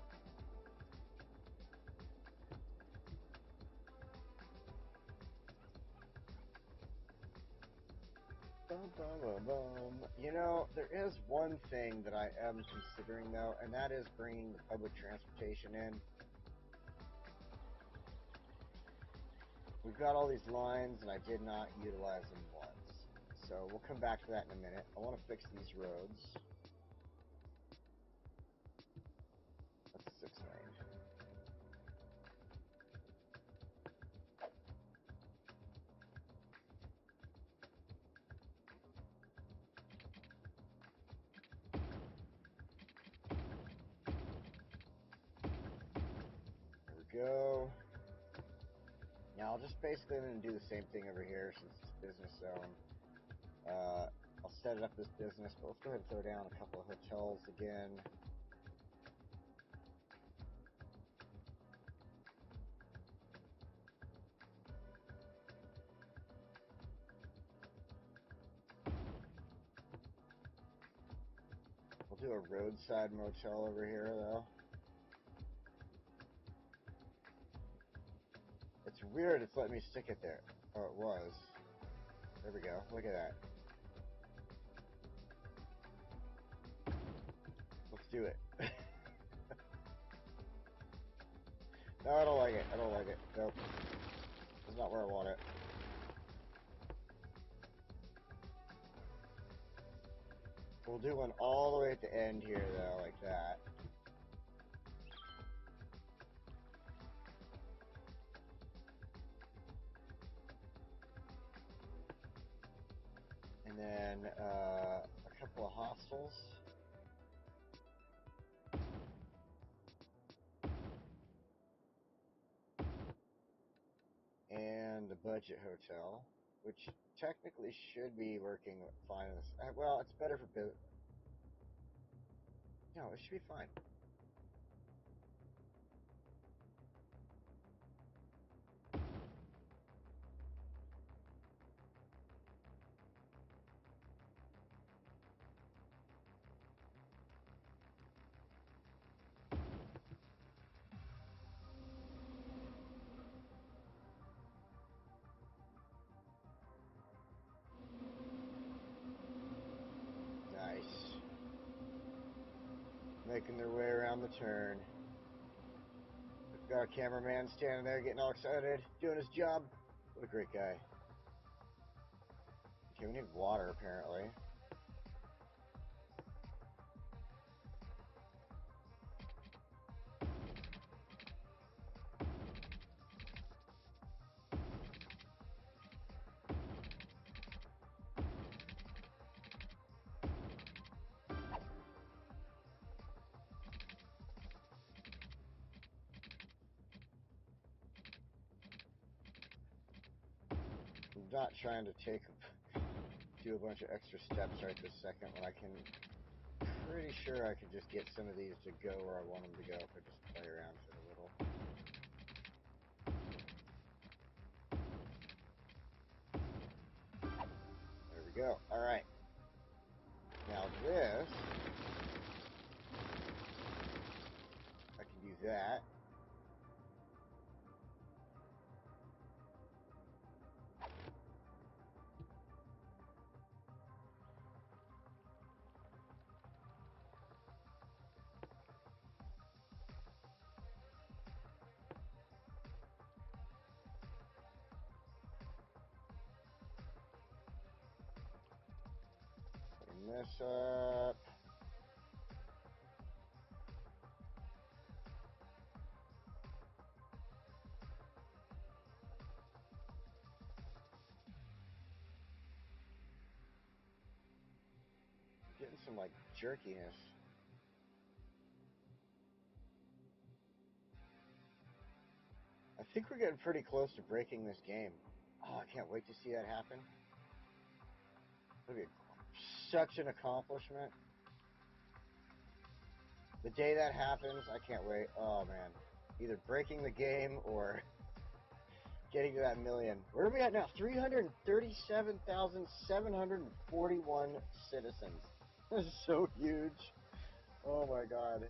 Bum, bum, bum, bum. There is one thing that I am considering though, and that is bringing the public transportation in. We've got all these lines, and I did not utilize them once. So we'll come back to that in a minute. I want to fix these roads. That's a 6-lane. There we go. Now I'll just basically going to do the same thing over here since it's business zone. I'll set it up as business, but let's go ahead and throw down a couple of hotels again. We'll do a roadside motel over here, though. It's weird it's letting me stick it there. Oh, it was. There we go. Look at that. Let's do it. No, I don't like it. I don't like it. Nope. That's not where I want it. We'll do one all the way at the end here, though, like that. And then a couple of hostels. And a budget hotel, which technically should be working fine. Well, it's better for business. No, it should be fine. making their way around the turn. We've got our cameraman standing there getting all excited, doing his job. What a great guy. Okay, we need water apparently. I'm not trying to do a bunch of extra steps right this second when I can. Pretty sure I could just get some of these to go where I want them to go if I just play around with it a little. There we go. All right. Now this, I can do that. Putting this up. Getting some like jerkiness. I think we're getting pretty close to breaking this game. Oh, I can't wait to see that happen. It'll be such an accomplishment. The day that happens, I can't wait. Oh man, either breaking the game or getting to that million. Where are we at now? 337,741 citizens. This is so huge. Oh my god.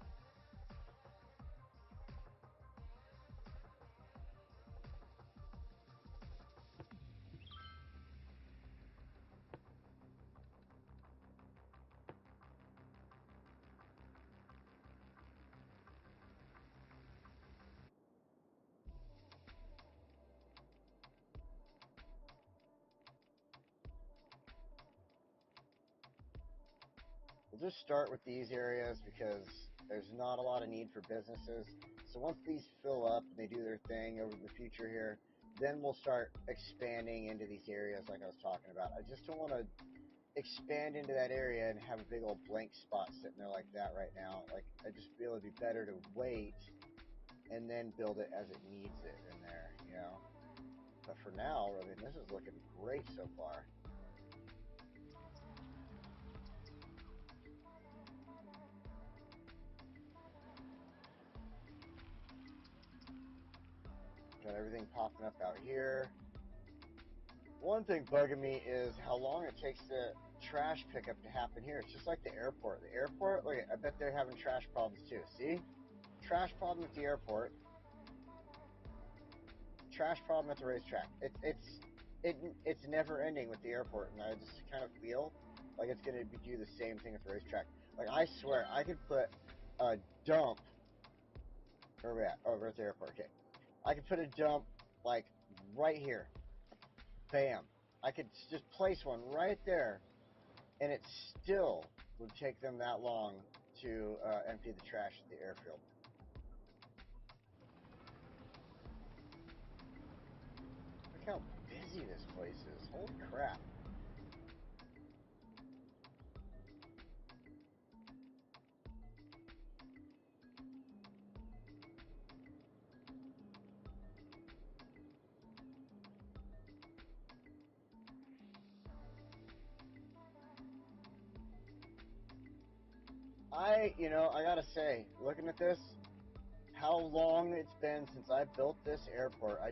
We'll just start with these areas because there's not a lot of need for businesses. So once these fill up and they do their thing over the future here, then we'll start expanding into these areas like I was talking about. I just don't want to expand into that area and have a big old blank spot sitting there like that right now. Like, I just feel it'd be better to wait and then build it as it needs it in there, you know? But for now, I mean, this is looking great so far. Got everything popping up out here. One thing bugging me is how long it takes the trash pickup to happen here. It's just like the airport. The airport, look, I bet they're having trash problems too. See? Trash problem at the airport. Trash problem at the racetrack. It's never ending with the airport, and I just kind of feel like it's going to do the same thing at the racetrack. Like, I swear, I could put a dump. Where are we at? Oh, we're at the airport. Okay. I could put a dump, like, right here. Bam. I could just place one right there, and it still would take them that long to empty the trash at the airfield. Look how busy this place is. Holy crap. I gotta say, looking at this, how long it's been since I built this airport, I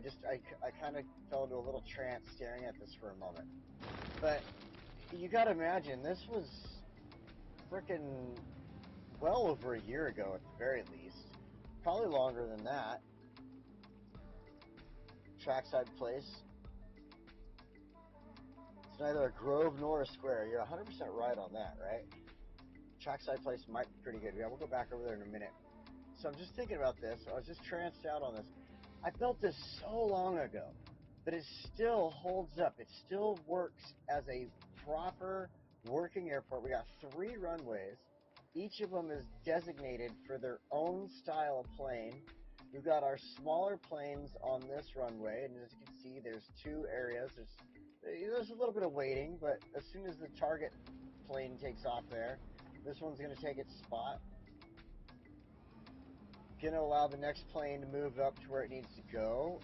kind of fell into a little trance staring at this for a moment. But you gotta imagine, this was frickin' well over a year ago at the very least. Probably longer than that. Trackside place. It's neither a grove nor a square. You're 100% right on that, right? trackside place might be pretty good. Yeah, we'll go back over there in a minute. So I'm just thinking about this. I was just tranced out on this. I built this so long ago, but it still holds up. It still works as a proper working airport. We got 3 runways. Each of them is designated for their own style of plane. We've got our smaller planes on this runway, and as you can see, there's 2 areas. There's a little bit of waiting, but as soon as the target plane takes off there, this one's going to take its spot. Going to allow the next plane to move up to where it needs to go.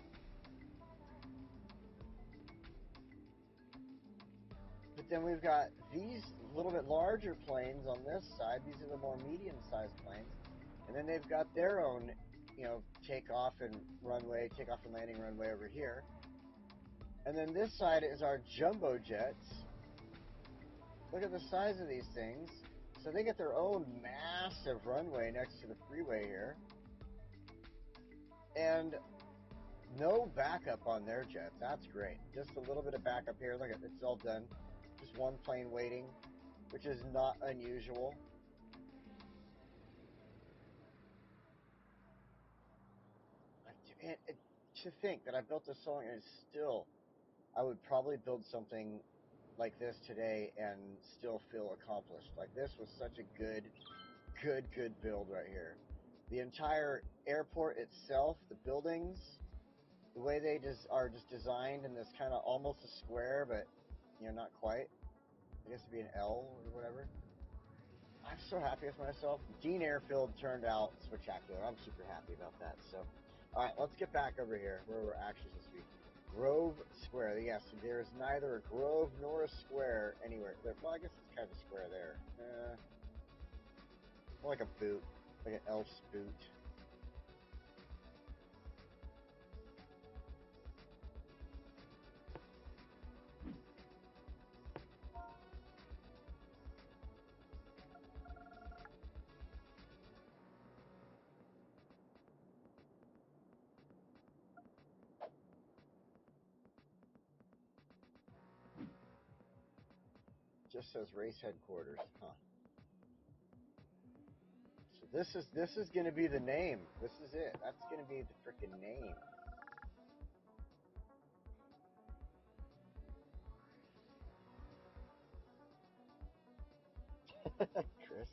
But then we've got these little bit larger planes on this side. These are the more medium-sized planes. And then they've got their own, takeoff and landing runway over here. And then this side is our jumbo jets. Look at the size of these things. So they get their own massive runway next to the freeway here. And no backup on their jets. That's great. Just a little bit of backup here. Look at it. It's all done. Just one plane waiting, which is not unusual. And to think that I built this so long, and still, I would probably build something like this today and still feel accomplished. Like, this was such a good build right here. The entire airport itself, the buildings, the way they are just designed in this kind of almost a square, but not quite. I guess it'd be an L or whatever. I'm so happy with myself. Dean Airfield turned out spectacular. I'm super happy about that. So, all right, let's get back over here where we're actually supposed to be. Grove Square. Yes, there is neither a grove nor a square anywhere. Well, I guess it's kind of a square there. More like a boot, like an elf's boot. Just says race headquarters, huh? So this is going to be the name. This is it. That's going to be the freaking name. Chris.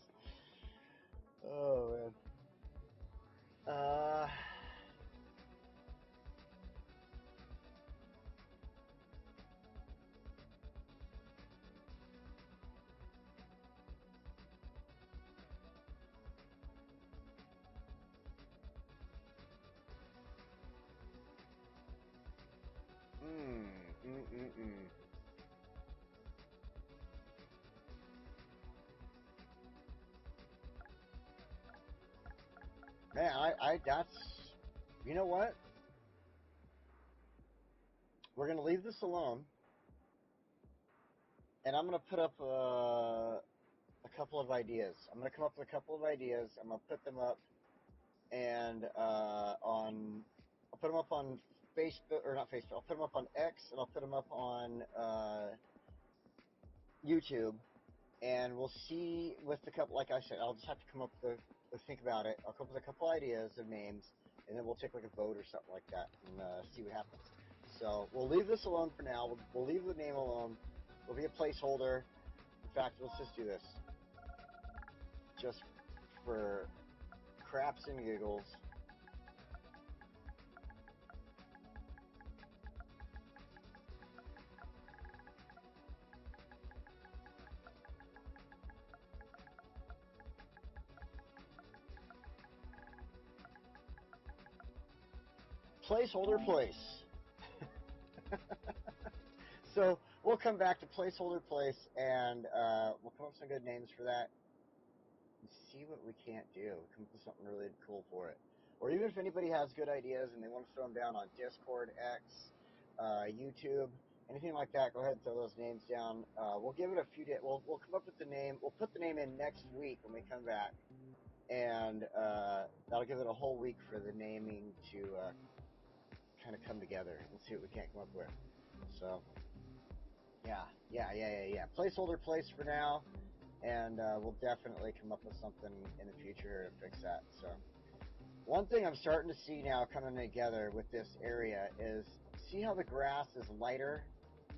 Oh man. Man, that's, you know what? We're going to leave this alone, and I'm going to put up a couple of ideas. I'm going to come up with a couple of ideas. I'm going to put them up, and I'll put them up on Facebook, or not Facebook. I'll put them up on X, and I'll put them up on YouTube, and we'll see with the couple. Like I said, I'll just have to come up with think about it. I'll come up with a couple ideas of names, and then we'll take like a vote or something like that, and see what happens. So we'll leave this alone for now. We'll leave the name alone. It'll be a placeholder. In fact, let's just do this, just for craps and giggles. Placeholder place. So we'll come back to placeholder place, and we'll come up with some good names for that and see what we can't do. Come up with something really cool for it. Or even if anybody has good ideas and they want to throw them down on Discord, X, YouTube, anything like that, go ahead and throw those names down. We'll give it a few days. We'll come up with the name. We'll put the name in next week when we come back, and that'll give it a whole week for the naming to kind of come together and see what we can't come up with. So, yeah. Placeholder place for now. and we'll definitely come up with something in the future to fix that. So one thing I'm starting to see now coming together with this area is, see how the grass is lighter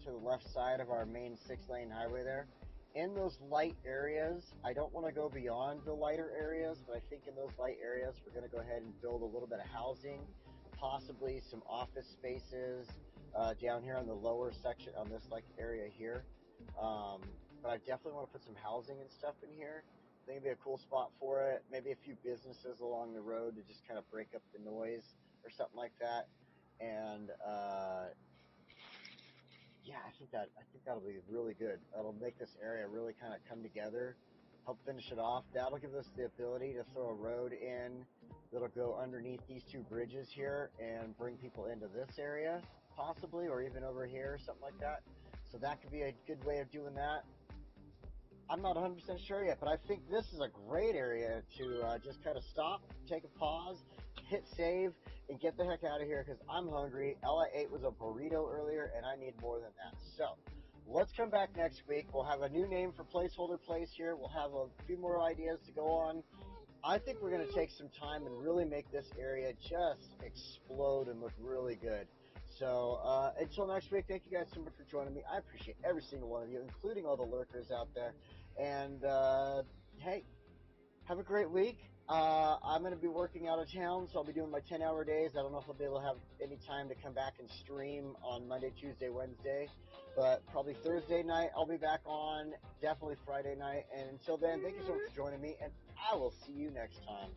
to the left side of our main 6-lane highway there? In those light areas, I don't want to go beyond the lighter areas, but I think in those light areas we're going to go ahead and build a little bit of housing, possibly some office spaces down here on the lower section, on this like area here. But I definitely want to put some housing and stuff in here. I think it'd be a cool spot for it. Maybe a few businesses along the road to just kind of break up the noise or something like that. And yeah, I think that'll be really good. That'll make this area really kind of come together, help finish it off. That'll give us the ability to throw a road in that'll go underneath these two bridges here and bring people into this area, possibly, or even over here, or something like that. So that could be a good way of doing that. I'm not 100% sure yet, but I think this is a great area to just kind of stop, take a pause, hit save, and get the heck out of here because I'm hungry. All I ate was a burrito earlier, and I need more than that. So let's come back next week. We'll have a new name for Placeholder Place here. We'll have a few more ideas to go on. I think we're going to take some time and really make this area just explode and look really good. So until next week, thank you guys so much for joining me. I appreciate every single one of you, including all the lurkers out there. And hey, have a great week. I'm going to be working out of town, so I'll be doing my 10-hour days. I don't know if I'll be able to have any time to come back and stream on Monday, Tuesday, Wednesday, but probably Thursday night I'll be back on, definitely Friday night. And until then, thank you so much for joining me, and I will see you next time.